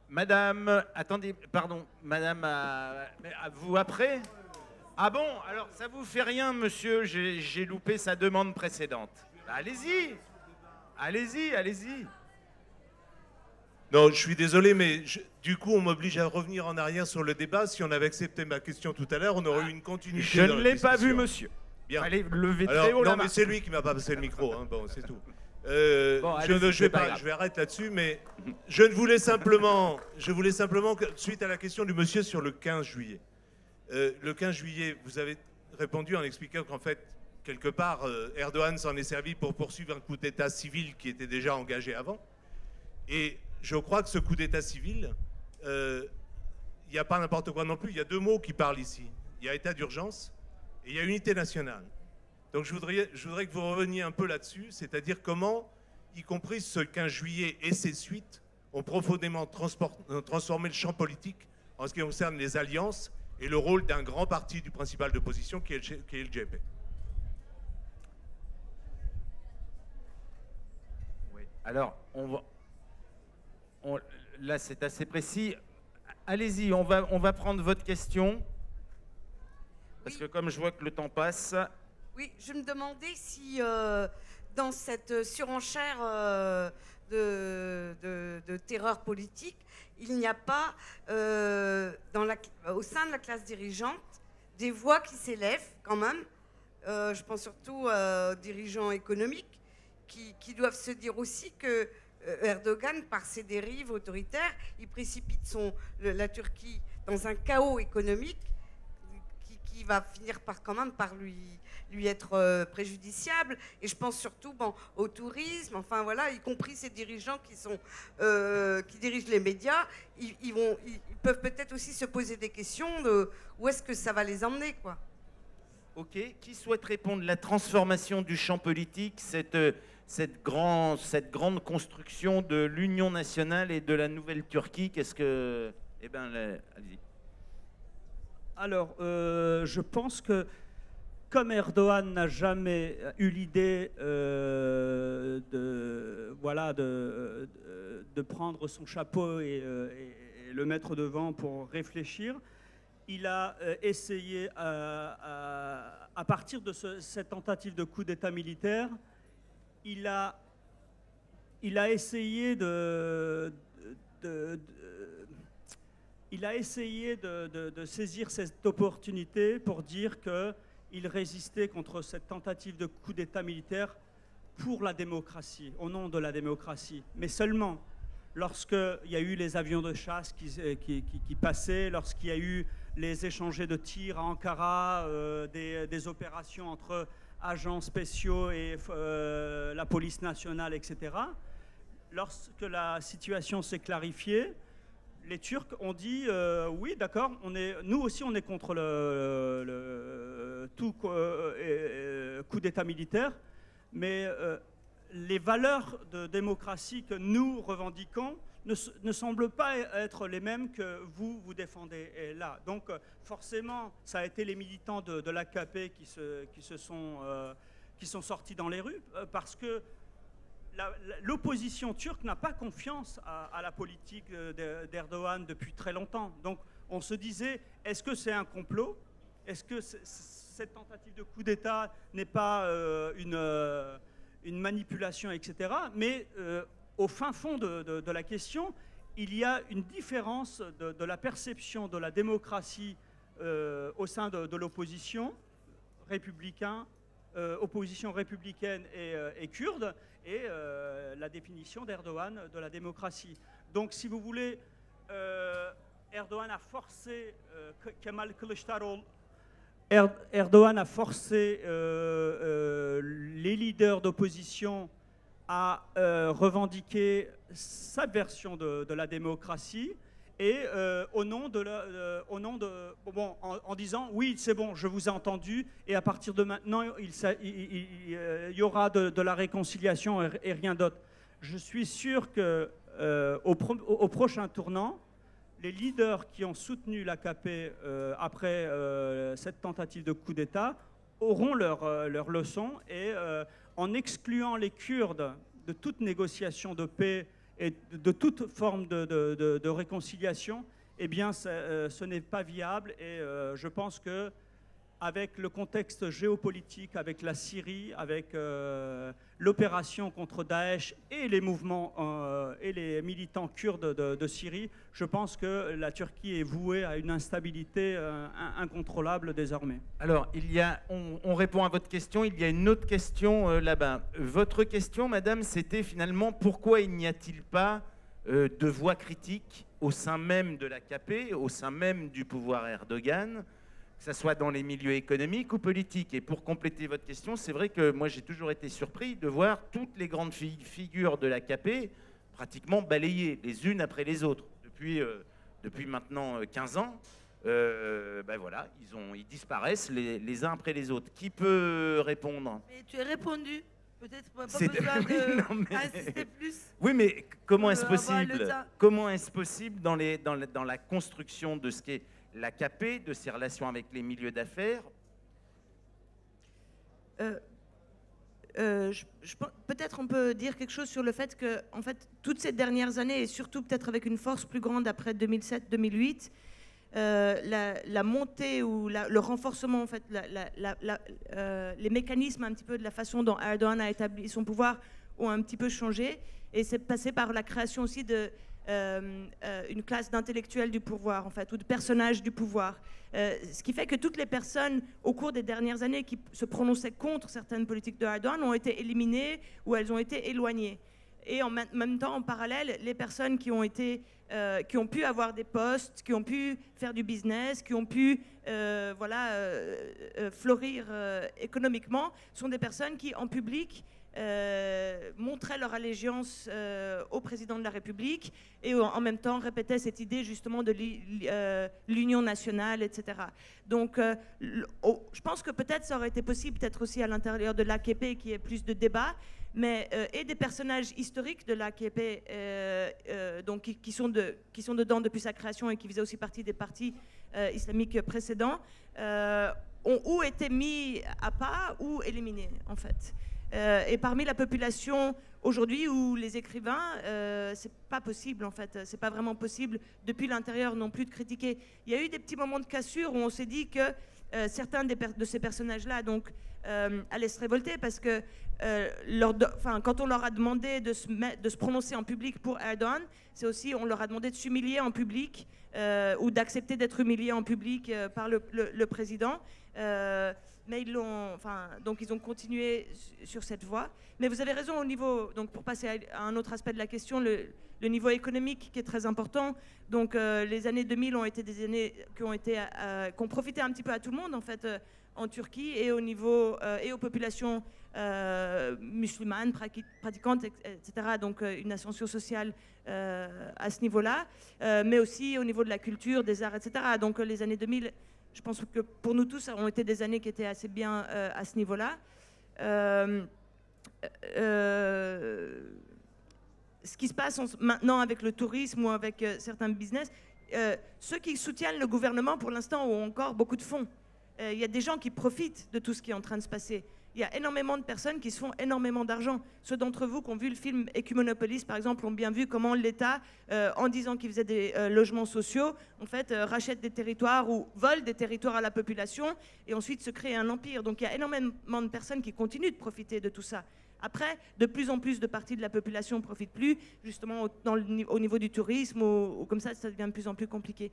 madame, attendez, pardon, madame, à vous après? Ah bon? Alors, ça vous fait rien, monsieur? J'ai loupé sa demande précédente. Allez-y, allez-y, allez-y. Non, je suis désolé, mais du coup, on m'oblige à revenir en arrière sur le débat. Si on avait accepté ma question tout à l'heure, on aurait eu une continuité. Je ne l'ai pas vu, monsieur. Bien. Allez, levez très haut la main. Non, mais c'est lui qui m'a pas passé le micro. Hein. Bon, c'est tout. Bon, allez-y, je vais arrêter là-dessus, mais je voulais simplement que, suite à la question du monsieur sur le 15 juillet, le 15 juillet, vous avez répondu en expliquant qu'en fait, quelque part, Erdogan s'en est servi pour poursuivre un coup d'État civil qui était déjà engagé avant. Et je crois que ce coup d'État civil, il n'y a pas n'importe quoi non plus. Il y a deux mots qui parlent ici. Il y a état d'urgence et il y a unité nationale. Donc je voudrais que vous reveniez un peu là-dessus, c'est-à-dire comment, y compris ce 15 juillet et ses suites, ont profondément transformé le champ politique en ce qui concerne les alliances et le rôle d'un grand parti du principal d'opposition qui est le GP. Oui. Alors, là, c'est assez précis. Allez-y, on va prendre votre question. Parce que comme je vois que le temps passe... Oui, je me demandais si dans cette surenchère de terreur politique, il n'y a pas au sein de la classe dirigeante des voix qui s'élèvent quand même. Je pense surtout aux dirigeants économiques qui doivent se dire aussi que Erdogan, par ses dérives autoritaires, il précipite la Turquie dans un chaos économique qui va finir quand même par lui être préjudiciable. Et je pense surtout au tourisme, enfin voilà, y compris ces dirigeants qui dirigent les médias, ils peuvent peut-être aussi se poser des questions de où est-ce que ça va les emmener, quoi. Ok, qui souhaite répondre? La transformation du champ politique, cette grande construction de l'union nationale et de la nouvelle Turquie, qu'est-ce que... Eh bien, allez-y. Alors, je pense que comme Erdogan n'a jamais eu l'idée de prendre son chapeau et le mettre devant pour réfléchir, il a essayé, à partir de cette tentative de coup d'État militaire, il a essayé de saisir cette opportunité pour dire qu'il résistait contre cette tentative de coup d'État militaire pour la démocratie, au nom de la démocratie. Mais seulement lorsqu'il y a eu les avions de chasse qui passaient, lorsqu'il y a eu les échangés de tirs à Ankara, des opérations entre agents spéciaux et la police nationale, etc. Lorsque la situation s'est clarifiée, les Turcs ont dit oui, d'accord, nous aussi on est contre tout coup d'État militaire, mais les valeurs de démocratie que nous revendiquons ne semblent pas être les mêmes que vous défendez là. Donc forcément, ça a été les militants de l'AKP qui sont sortis dans les rues parce que l'opposition turque n'a pas confiance à la politique d'Erdogan depuis très longtemps. Donc on se disait, est-ce que c'est un complot? Est-ce que cette tentative de coup d'État n'est pas une manipulation, etc. Mais au fin fond de la question, il y a une différence de la perception de la démocratie au sein de l'opposition opposition républicaine et kurde, et la définition d'Erdogan de la démocratie. Donc, si vous voulez, Erdogan a forcé Kemal Kılıçdaroğlu, Erdogan a forcé les leaders d'opposition à revendiquer sa version de la démocratie, et en disant oui, c'est bon, je vous ai entendu, et à partir de maintenant il y aura de la réconciliation et rien d'autre. Je suis sûr que au prochain tournant, les leaders qui ont soutenu l'AKP après cette tentative de coup d'État auront leur leçon, et en excluant les Kurdes de toute négociation de paix et de toute forme de réconciliation, eh bien, ce n'est pas viable. Et je pense que avec le contexte géopolitique, avec la Syrie, avec l'opération contre Daesh et les mouvements et les militants kurdes de Syrie, je pense que la Turquie est vouée à une instabilité incontrôlable désormais. Alors, on répond à votre question. Il y a une autre question là-bas. Votre question, madame, c'était finalement pourquoi il n'y a-t-il pas de voix critique au sein même de l'AKP, au sein même du pouvoir Erdogan, que ce soit dans les milieux économiques ou politiques. Et pour compléter votre question, c'est vrai que moi j'ai toujours été surpris de voir toutes les grandes figures de l'AKP pratiquement balayées les unes après les autres. Depuis maintenant 15 ans, ben voilà, ils disparaissent les uns après les autres. Qui peut répondre? Mais tu as répondu. Peut-être pas C'est- besoin Oui, de non, mais- insister plus. Oui, mais comment est-ce avoir le possible? temps. Comment est-ce possible dans la construction de ce qu'est l'AKP, de ses relations avec les milieux d'affaires? Peut-être on peut dire quelque chose sur le fait que, en fait, toutes ces dernières années, et surtout peut-être avec une force plus grande après 2007-2008, la montée ou le renforcement, en fait, les mécanismes un petit peu de la façon dont Erdogan a établi son pouvoir ont un petit peu changé, et c'est passé par la création aussi de une classe d'intellectuels du pouvoir, en fait, ou de personnages du pouvoir. Ce qui fait que toutes les personnes, au cours des dernières années, qui se prononçaient contre certaines politiques de Erdogan ont été éliminées ou elles ont été éloignées. Et en même temps, en parallèle, les personnes qui ont pu avoir des postes, qui ont pu faire du business, qui ont pu fleurir économiquement, sont des personnes qui, en public, montraient leur allégeance au président de la République et en même temps répétaient cette idée justement de l'union nationale, etc. Donc je pense que peut-être ça aurait été possible, peut-être aussi à l'intérieur de l'AKP qui ait plus de débats, mais et des personnages historiques de l'AKP donc qui sont dedans depuis sa création et qui faisaient aussi partie des partis islamiques précédents, ont ou été mis à part ou éliminés en fait. Et parmi la population aujourd'hui ou les écrivains, c'est pas possible en fait, c'est pas vraiment possible depuis l'intérieur non plus de critiquer. Il y a eu des petits moments de cassure où on s'est dit que certains de ces personnages-là donc allaient se révolter parce que quand on leur a demandé de se prononcer en public pour Erdogan, c'est aussi on leur a demandé de s'humilier en public ou d'accepter d'être humiliés en public par le président. Mais ils ont continué sur cette voie. Mais vous avez raison au niveau, donc pour passer à un autre aspect de la question, le niveau économique qui est très important. Donc les années 2000 ont été des années qui ont profité un petit peu à tout le monde en fait en Turquie et au niveau et aux populations musulmanes, pratiquantes, etc. Donc une ascension sociale à ce niveau-là, mais aussi au niveau de la culture, des arts, etc. Donc les années 2000. Je pense que pour nous tous, ont été des années qui étaient assez bien à ce niveau-là. Ce qui se passe maintenant avec le tourisme ou avec certains business, ceux qui soutiennent le gouvernement pour l'instant ont encore beaucoup de fonds. Il y a des gens qui profitent de tout ce qui est en train de se passer. Il y a énormément de personnes qui se font énormément d'argent. Ceux d'entre vous qui ont vu le film Ecumonopolis, par exemple, ont bien vu comment l'État, en disant qu'il faisait des logements sociaux, en fait, rachète des territoires ou vole des territoires à la population et ensuite se crée un empire. Donc il y a énormément de personnes qui continuent de profiter de tout ça. Après, de plus en plus de parties de la population ne profitent plus, justement au niveau du tourisme, ou comme ça devient de plus en plus compliqué.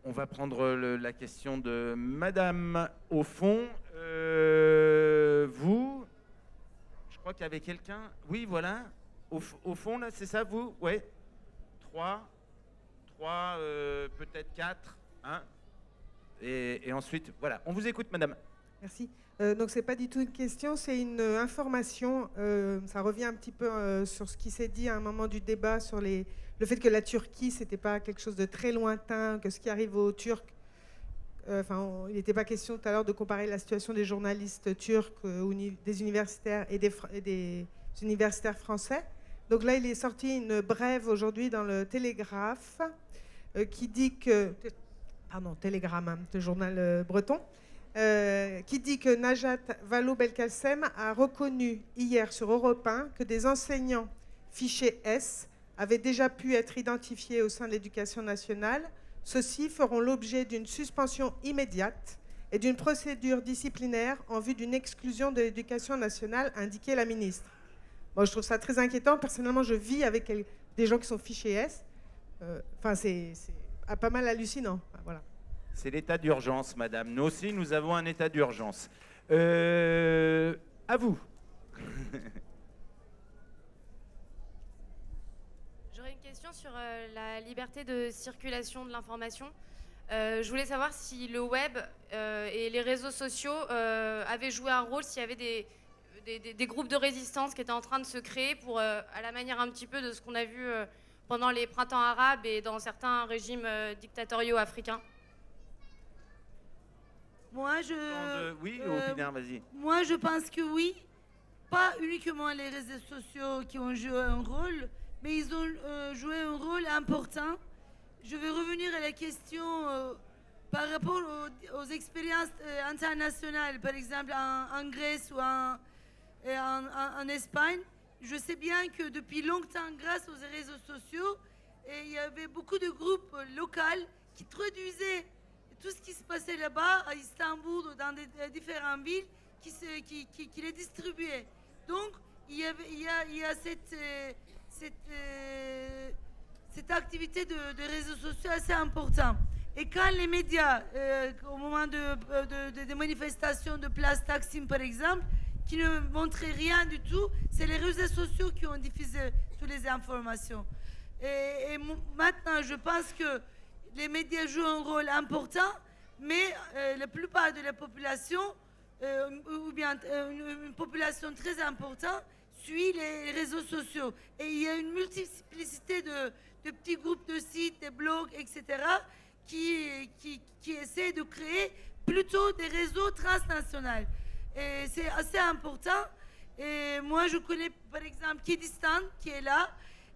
On va prendre la question de Madame au fond. Vous, je crois qu'il y avait quelqu'un. Oui, voilà. Au fond, là, c'est ça, vous? Ouais. 3, peut-être 4. Hein et ensuite, voilà. On vous écoute, Madame. Merci. Donc, ce n'est pas du tout une question, c'est une information. Ça revient un petit peu sur ce qui s'est dit à un moment du débat sur le fait que la Turquie, ce n'était pas quelque chose de très lointain, que ce qui arrive aux Turcs... il n'était pas question tout à l'heure de comparer la situation des journalistes turcs, des universitaires et des universitaires français. Donc là, il est sorti une brève aujourd'hui dans le Télégraphe qui dit que... Pardon, Télégramme, hein, le journal breton. Qui dit que Najat Vallaud-Belkacem a reconnu hier sur Europe 1 que des enseignants fichés S avaient déjà pu être identifiés au sein de l'éducation nationale Ceux-ci feront l'objet d'une suspension immédiate et d'une procédure disciplinaire en vue d'une exclusion de l'éducation nationale, a indiqué la ministre. Bon, je trouve ça très inquiétant. Personnellement, je vis avec des gens qui sont fichés S. Enfin, c'est pas mal hallucinant. Enfin, voilà. C'est l'état d'urgence, madame. Nous aussi, nous avons un état d'urgence. À vous. J'aurais une question sur la liberté de circulation de l'information. Je voulais savoir si le web et les réseaux sociaux avaient joué un rôle, s'il y avait des groupes de résistance qui étaient en train de se créer pour, à la manière un petit peu de ce qu'on a vu pendant les printemps arabes et dans certains régimes dictatoriaux africains. Moi, Oui, Opinard, vas-y. Moi, je pense que oui. Pas uniquement les réseaux sociaux qui ont joué un rôle, mais ils ont joué un rôle important. Je vais revenir à la question par rapport aux expériences internationales, par exemple en Grèce ou en Espagne. Je sais bien que depuis longtemps, grâce aux réseaux sociaux, il y avait beaucoup de groupes locaux qui traduisaient tout ce qui se passait là-bas, à Istanbul ou dans différentes villes, qui les distribuaient. Donc, il y a cette activité de réseaux sociaux assez importante. Et quand les médias, au moment des manifestations de place Taksim par exemple, qui ne montraient rien du tout, c'est les réseaux sociaux qui ont diffusé toutes les informations. Et maintenant, je pense que les médias jouent un rôle important, mais la plupart de la population, ou bien une population très importante, suit les réseaux sociaux. Et il y a une multiplicité de petits groupes de sites, de blogs, etc., qui essaient de créer plutôt des réseaux transnationaux. Et c'est assez important. Et moi, je connais par exemple Kurdistan qui est là.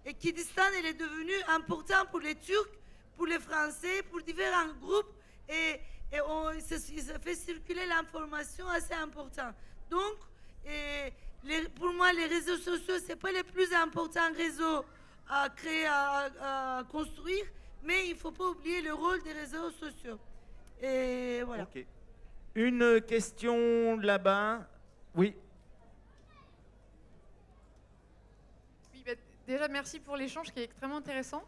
Et Kurdistan, elle est devenue important pour les Turcs, pour les Français, pour différents groupes. Et ça fait circuler l'information assez importante. Donc, pour moi, les réseaux sociaux, ce n'est pas les plus importants réseaux à créer, à construire, mais il ne faut pas oublier le rôle des réseaux sociaux. Et voilà. Okay. Une question là-bas. Oui. Oui, déjà, merci pour l'échange qui est extrêmement intéressant.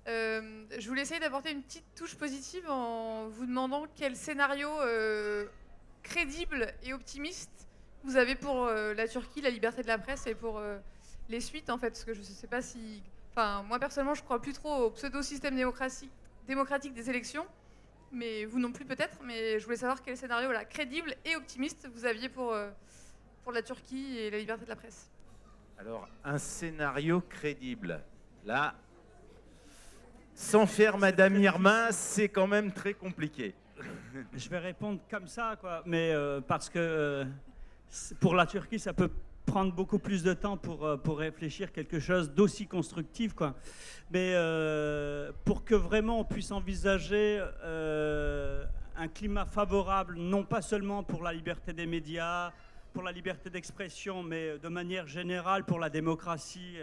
Je voulais essayer d'apporter une petite touche positive en vous demandant quel scénario crédible et optimiste vous avez pour la Turquie, la liberté de la presse et pour les suites, en fait, parce que je ne sais pas si... Enfin, moi, personnellement, je ne crois plus trop au pseudo-système démocratique des élections, mais vous non plus peut-être, mais je voulais savoir quel scénario crédible et optimiste vous aviez pour la Turquie et la liberté de la presse. Alors, un scénario crédible. Là, sans faire Madame Irma, c'est quand même très compliqué. Je vais répondre comme ça, quoi, mais parce que pour la Turquie, ça peut prendre beaucoup plus de temps pour réfléchir quelque chose d'aussi constructif, quoi. Mais pour que vraiment on puisse envisager un climat favorable, non pas seulement pour la liberté des médias, pour la liberté d'expression, mais de manière générale pour la démocratie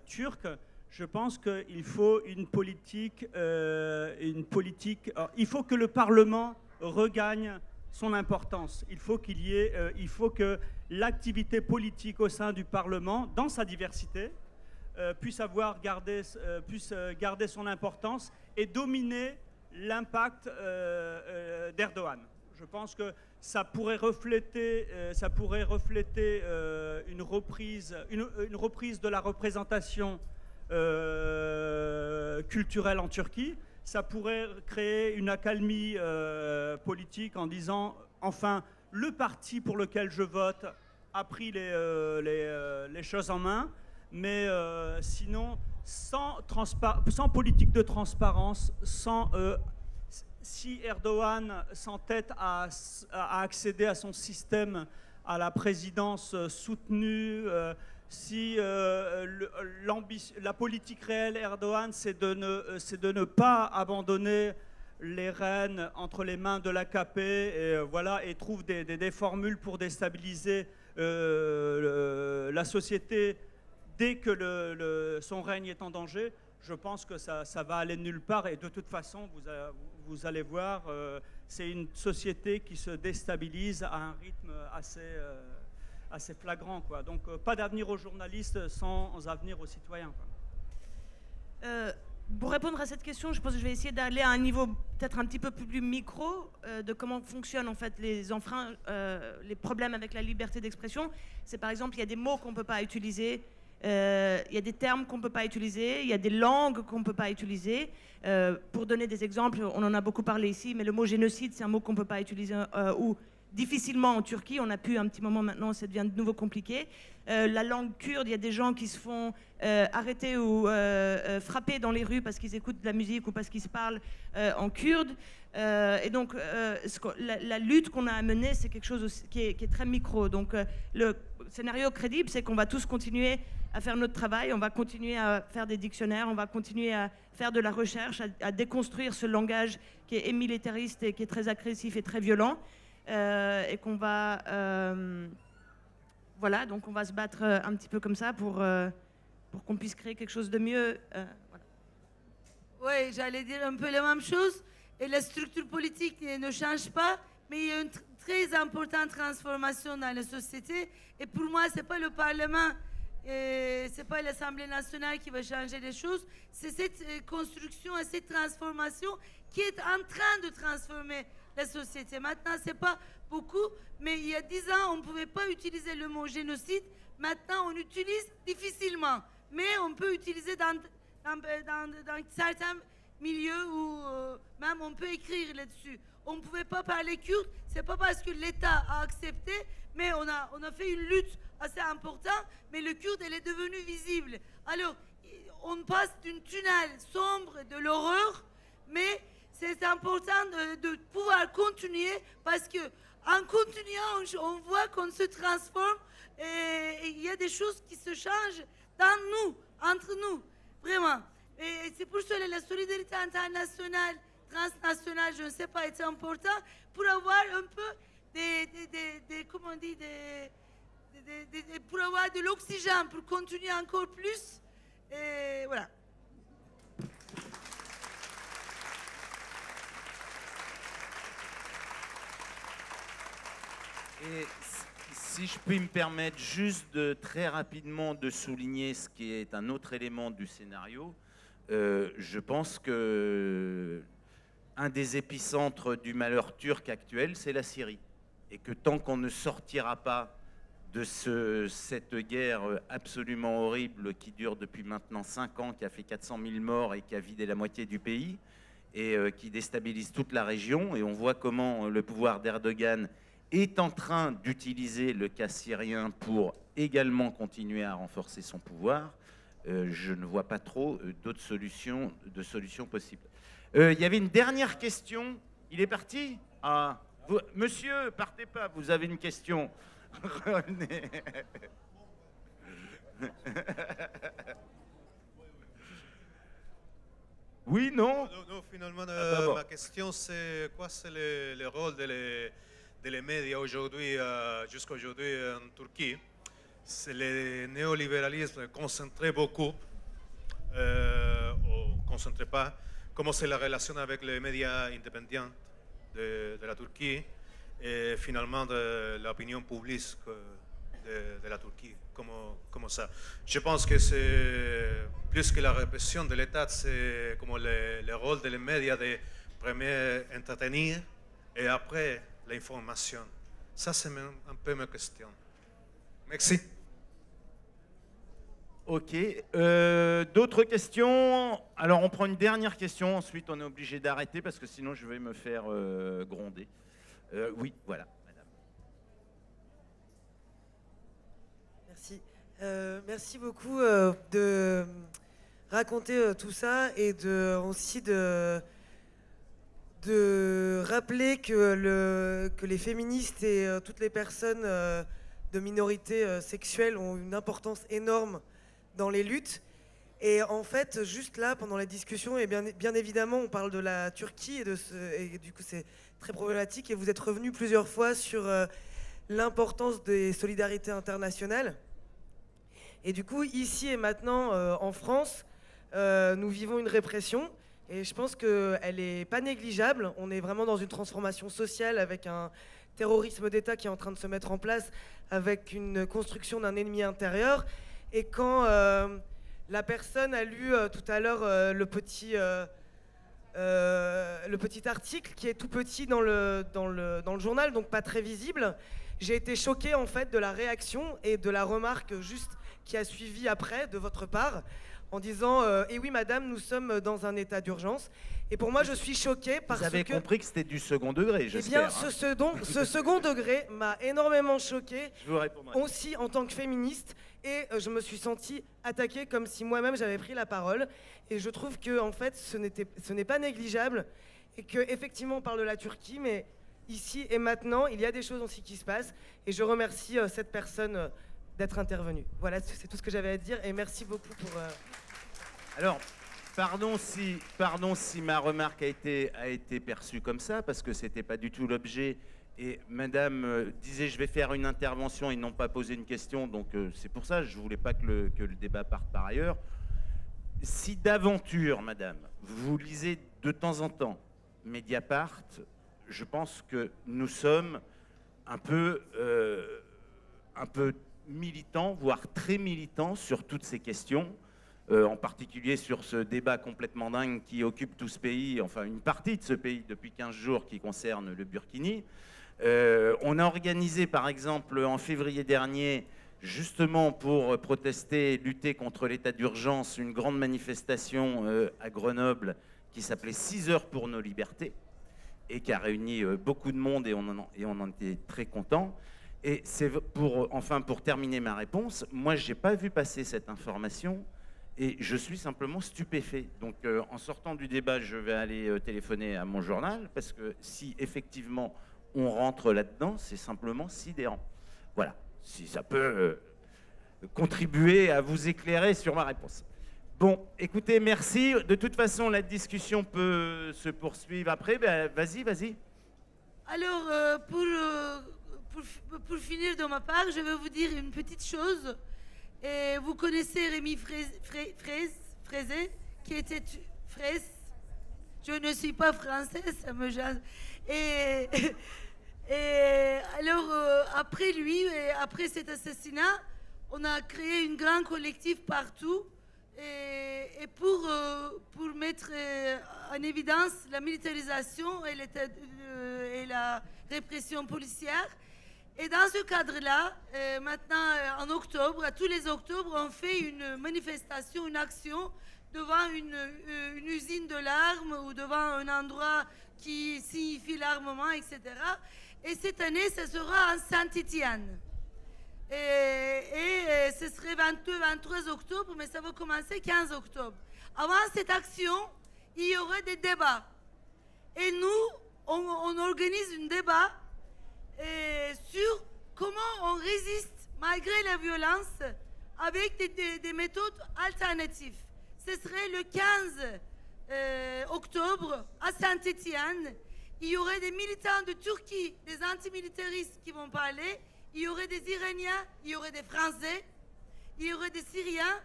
turque, je pense qu'il faut une politique. Il faut que le Parlement regagne son importance. Il faut que l'activité politique au sein du Parlement, dans sa diversité, puisse garder son importance et dominer l'impact d'Erdogan. Je pense que ça pourrait refléter une reprise de la représentation culturelle en Turquie. Ça pourrait créer une accalmie politique en disant enfin le parti pour lequel je vote a pris les choses en main, mais sinon sans politique de transparence, si Erdogan s'entête à accéder à son système, à la présidence soutenue, si la politique réelle Erdogan, c'est de ne pas abandonner les rênes entre les mains de l'AKP et trouve des formules pour déstabiliser la société dès que son règne est en danger, je pense que ça va aller nulle part. Et de toute façon, vous allez voir, c'est une société qui se déstabilise à un rythme assez flagrant, quoi. Donc, pas d'avenir aux journalistes sans avenir aux citoyens, quoi. Pour répondre à cette question, je pense que je vais essayer d'aller à un niveau peut-être un petit peu plus micro de comment fonctionnent en fait les enfreins, les problèmes avec la liberté d'expression. C'est par exemple, il y a des mots qu'on ne peut pas utiliser, il y a des termes qu'on ne peut pas utiliser, il y a des langues qu'on ne peut pas utiliser. Pour donner des exemples, on en a beaucoup parlé ici, mais le mot génocide, c'est un mot qu'on ne peut pas utiliser ou difficilement en Turquie. On a pu un petit moment maintenant, ça devient de nouveau compliqué. La langue kurde, il y a des gens qui se font arrêter ou frapper dans les rues parce qu'ils écoutent de la musique ou parce qu'ils se parlent en kurde. Et donc, la lutte qu'on a à mener, c'est quelque chose aussi qui est très micro. Donc, le scénario crédible, c'est qu'on va tous continuer à faire notre travail, on va continuer à faire des dictionnaires, on va continuer à faire de la recherche, à déconstruire ce langage qui est militariste et qui est très agressif et très violent. Et qu'on va... voilà, donc on va se battre un petit peu comme ça pour qu'on puisse créer quelque chose de mieux. Voilà. Oui, j'allais dire un peu la même chose. Et la structure politique ne change pas, mais il y a une très importante transformation dans la société. Et pour moi, ce n'est pas le Parlement, ce n'est pas l'Assemblée nationale qui va changer les choses. C'est cette construction et cette transformation qui est en train de transformer la société. Maintenant, ce n'est pas beaucoup, mais il y a 10 ans, on ne pouvait pas utiliser le mot génocide. Maintenant, on utilise difficilement, mais on peut utiliser dans certains milieux où même on peut écrire là-dessus. On ne pouvait pas parler kurde, ce n'est pas parce que l'État a accepté, mais on a fait une lutte assez importante, mais le kurde, elle est devenu visible. Alors, on passe d'une tunnel sombre de l'horreur, mais c'est important de pouvoir continuer parce que en continuant, on voit qu'on se transforme et il y a des choses qui se changent dans nous, entre nous, vraiment. Et c'est pour cela que la solidarité internationale, transnationale, je ne sais pas, est importante pour avoir un peu comment on dit, pour avoir de l'oxygène, pour continuer encore plus. Et voilà. Et si je puis me permettre juste très rapidement de souligner ce qui est un autre élément du scénario, je pense que un des épicentres du malheur turc actuel, c'est la Syrie. Et que tant qu'on ne sortira pas de cette guerre absolument horrible qui dure depuis maintenant 5 ans, qui a fait 400 000 morts et qui a vidé la moitié du pays, et qui déstabilise toute la région, et on voit comment le pouvoir d'Erdogan est en train d'utiliser le cas syrien pour également continuer à renforcer son pouvoir, je ne vois pas trop d'autres solutions possibles. Il y avait une dernière question. Il est parti? Ah, monsieur, partez pas, vous avez une question. Revenez. Oui, non? Non, finalement, ma question, c'est quoi c'est le rôle des médias aujourd'hui, jusqu'à aujourd'hui en Turquie? C'est le néolibéralisme concentré beaucoup, ou concentré pas. Comment c'est la relation avec les médias indépendants de la Turquie et finalement de l'opinion publique de la Turquie? Comment ça? Je pense que c'est plus que la répression de l'État, c'est comme le rôle des médias de premier entretenir et après l'information. Ça, c'est un peu ma question. Merci. Ok. D'autres questions? Alors, on prend une dernière question. Ensuite, on est obligé d'arrêter parce que sinon, je vais me faire gronder. Oui, voilà, madame. Merci. Merci beaucoup de raconter tout ça et aussi de rappeler que les féministes et toutes les personnes de minorités sexuelles ont une importance énorme dans les luttes. Et en fait, juste là, pendant la discussion, et bien évidemment, on parle de la Turquie et du coup, c'est très problématique. Et vous êtes revenu plusieurs fois sur l'importance des solidarités internationales. Et du coup, ici et maintenant, en France, nous vivons une répression. Et je pense qu'elle n'est pas négligeable. On est vraiment dans une transformation sociale avec un terrorisme d'État qui est en train de se mettre en place, avec une construction d'un ennemi intérieur. Et quand la personne a lu tout à l'heure le petit article qui est tout petit dans le journal, donc pas très visible, j'ai été choquée en fait de la réaction et de la remarque juste qui a suivi après de votre part, en disant eh oui madame, nous sommes dans un état d'urgence. Et pour moi, je suis choquée parce que... Vous avez compris que c'était du second degré, j'espère. Eh bien, ce second degré m'a énormément choquée, je vous répondrai. Aussi en tant que féministe, et je me suis sentie attaquée comme si moi-même j'avais pris la parole. Et je trouve que en fait, ce n'est pas négligeable, et qu'effectivement on parle de la Turquie, mais ici et maintenant, il y a des choses aussi qui se passent. Et je remercie cette personne d'être intervenue. Voilà, c'est tout ce que j'avais à dire, et merci beaucoup pour... Alors, pardon si ma remarque a été perçue comme ça, parce que c'était pas du tout l'objet. Et madame disait je vais faire une intervention et non pas poser une question, donc c'est pour ça, je voulais pas que le débat parte par ailleurs. Si d'aventure, madame, vous lisez de temps en temps Mediapart, je pense que nous sommes un peu militants, voire très militants sur toutes ces questions. En particulier sur ce débat complètement dingue qui occupe tout ce pays, enfin une partie de ce pays depuis 15 jours qui concerne le Burkini. On a organisé par exemple en février dernier, justement pour protester, lutter contre l'état d'urgence, une grande manifestation à Grenoble qui s'appelait 6 heures pour nos libertés et qui a réuni beaucoup de monde et on en était très contents. Et c'est pour terminer ma réponse, moi j'ai pas vu passer cette information. Et je suis simplement stupéfait. Donc en sortant du débat, je vais aller téléphoner à mon journal, parce que si effectivement on rentre là-dedans, c'est simplement sidérant. Voilà, si ça peut contribuer à vous éclairer sur ma réponse. Bon, écoutez, merci. De toute façon, la discussion peut se poursuivre après. Ben, vas-y. Alors, pour finir de ma part, je vais vous dire une petite chose. Et vous connaissez Rémi Fraisse, qui était Fraisse. Je ne suis pas française, ça me jase. Et alors, après lui, et après cet assassinat, on a créé une grande collectif partout et pour mettre en évidence la militarisation et la répression policière. Et dans ce cadre-là, maintenant, en octobre, à tous les octobres, on fait une manifestation, une action devant une usine de l'arme ou devant un endroit qui signifie l'armement, etc. Et cette année, ce sera en Saint-Étienne. Et ce serait 22-23 octobre, mais ça va commencer 15 octobre. Avant cette action, il y aura des débats. Et nous, on organise un débat sur comment on résiste malgré la violence avec des méthodes alternatives. Ce serait le 15 octobre à Saint-Étienne. Il y aurait des militants de Turquie, des antimilitaristes qui vont parler. Il y aurait des Iraniens, il y aurait des Français, il y aurait des Syriens.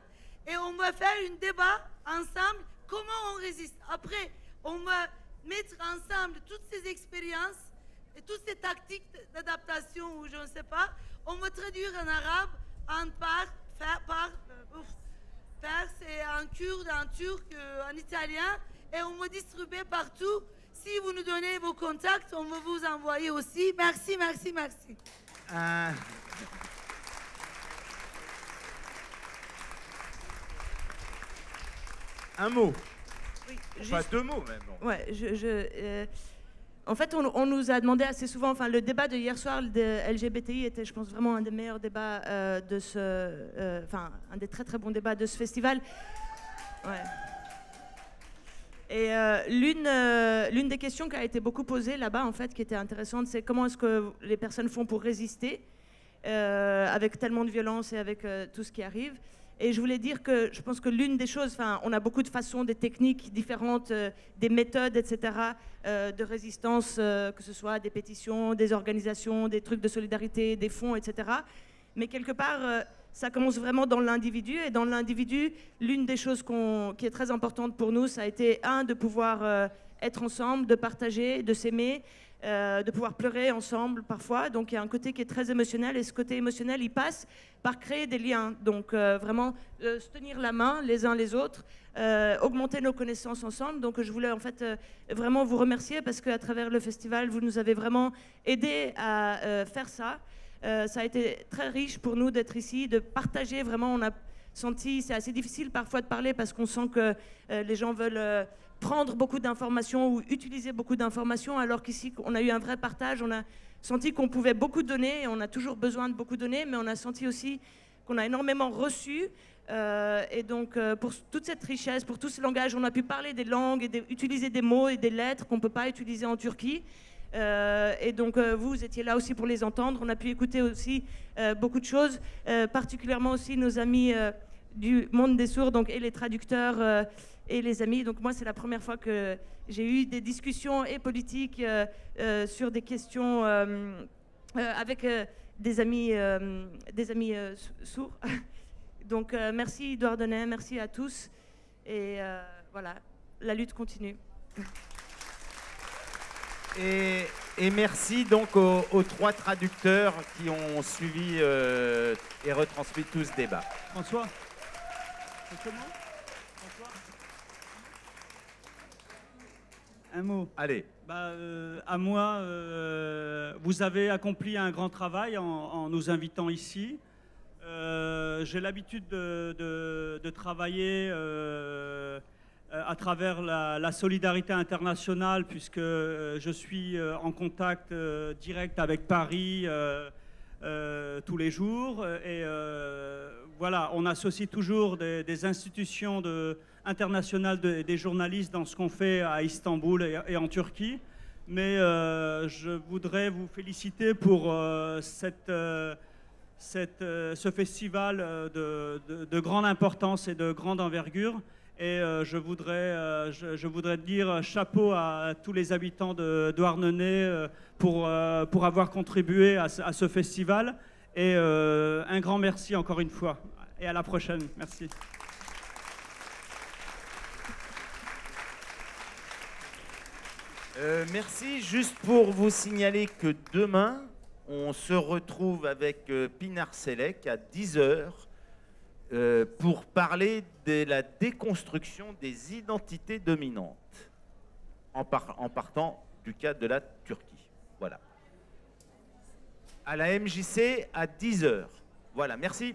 Et on va faire un débat ensemble, comment on résiste. Après, on va mettre ensemble toutes ces expériences et toutes ces tactiques d'adaptation, ou je ne sais pas, on va traduire en arabe, en perse et en kurde, en turc, en italien, et on va distribuer partout. Si vous nous donnez vos contacts, on va vous envoyer aussi. Merci. Un mot. Oui, enfin, deux mots même. Ouais, en fait, on nous a demandé assez souvent, enfin, le débat de hier soir de LGBTI était, je pense, vraiment un des meilleurs débats un des très très bons débats de ce festival. Ouais. Et l'une des questions qui a été beaucoup posée là-bas, en fait, qui était intéressante, c'est comment est-ce que les personnes font pour résister avec tellement de violence et avec tout ce qui arrive. Et je voulais dire que je pense que l'une des choses, on a beaucoup de façons, des techniques différentes, des méthodes, etc., de résistance, que ce soit des pétitions, des organisations, des trucs de solidarité, des fonds, etc. Mais quelque part, ça commence vraiment dans l'individu. Et dans l'individu, l'une des choses qui est très importante pour nous, ça a été, de pouvoir être ensemble, de partager, de s'aimer, de pouvoir pleurer ensemble parfois. Donc il y a un côté qui est très émotionnel, et ce côté émotionnel, il passe par créer des liens. Donc vraiment se tenir la main les uns les autres, augmenter nos connaissances ensemble. Donc je voulais en fait vraiment vous remercier, parce qu'à travers le festival, vous nous avez vraiment aidés à faire ça. Ça a été très riche pour nous d'être ici, de partager vraiment. On a senti, c'est assez difficile parfois de parler parce qu'on sent que les gens veulent prendre beaucoup d'informations ou utiliser beaucoup d'informations, alors qu'ici on a eu un vrai partage. On a senti qu'on pouvait beaucoup donner, et on a toujours besoin de beaucoup donner, mais on a senti aussi qu'on a énormément reçu. Et donc pour toute cette richesse, pour tout ce langage, on a pu parler des langues et utiliser des mots et des lettres qu'on ne peut pas utiliser en Turquie. Et donc vous étiez là aussi pour les entendre. On a pu écouter aussi beaucoup de choses, particulièrement aussi nos amis du monde des sourds, donc, et les traducteurs et les amis. Donc moi, c'est la première fois que j'ai eu des discussions et politiques sur des questions avec des amis sourds. Donc merci Douarnenez, merci à tous. Et voilà, la lutte continue. Et merci donc aux 3 traducteurs qui ont suivi et retransmis tout ce débat. François, c'est comment ? François ? Un mot. Allez. À moi, vous avez accompli un grand travail en nous invitant ici. J'ai l'habitude de travailler à travers la solidarité internationale, puisque je suis en contact direct avec Paris tous les jours. Et voilà, on associe toujours des institutions internationales des journalistes dans ce qu'on fait à Istanbul et en Turquie. Mais je voudrais vous féliciter pour ce festival de grande importance et de grande envergure. Et je voudrais dire chapeau à tous les habitants de Douarnenez pour avoir contribué à ce festival. Et un grand merci encore une fois. Et à la prochaine. Merci. Merci. Juste pour vous signaler que demain, on se retrouve avec Pinar Selek à 10h. Pour parler de la déconstruction des identités dominantes, en partant du cas de la Turquie. Voilà. À la MJC à 10h. Voilà, merci.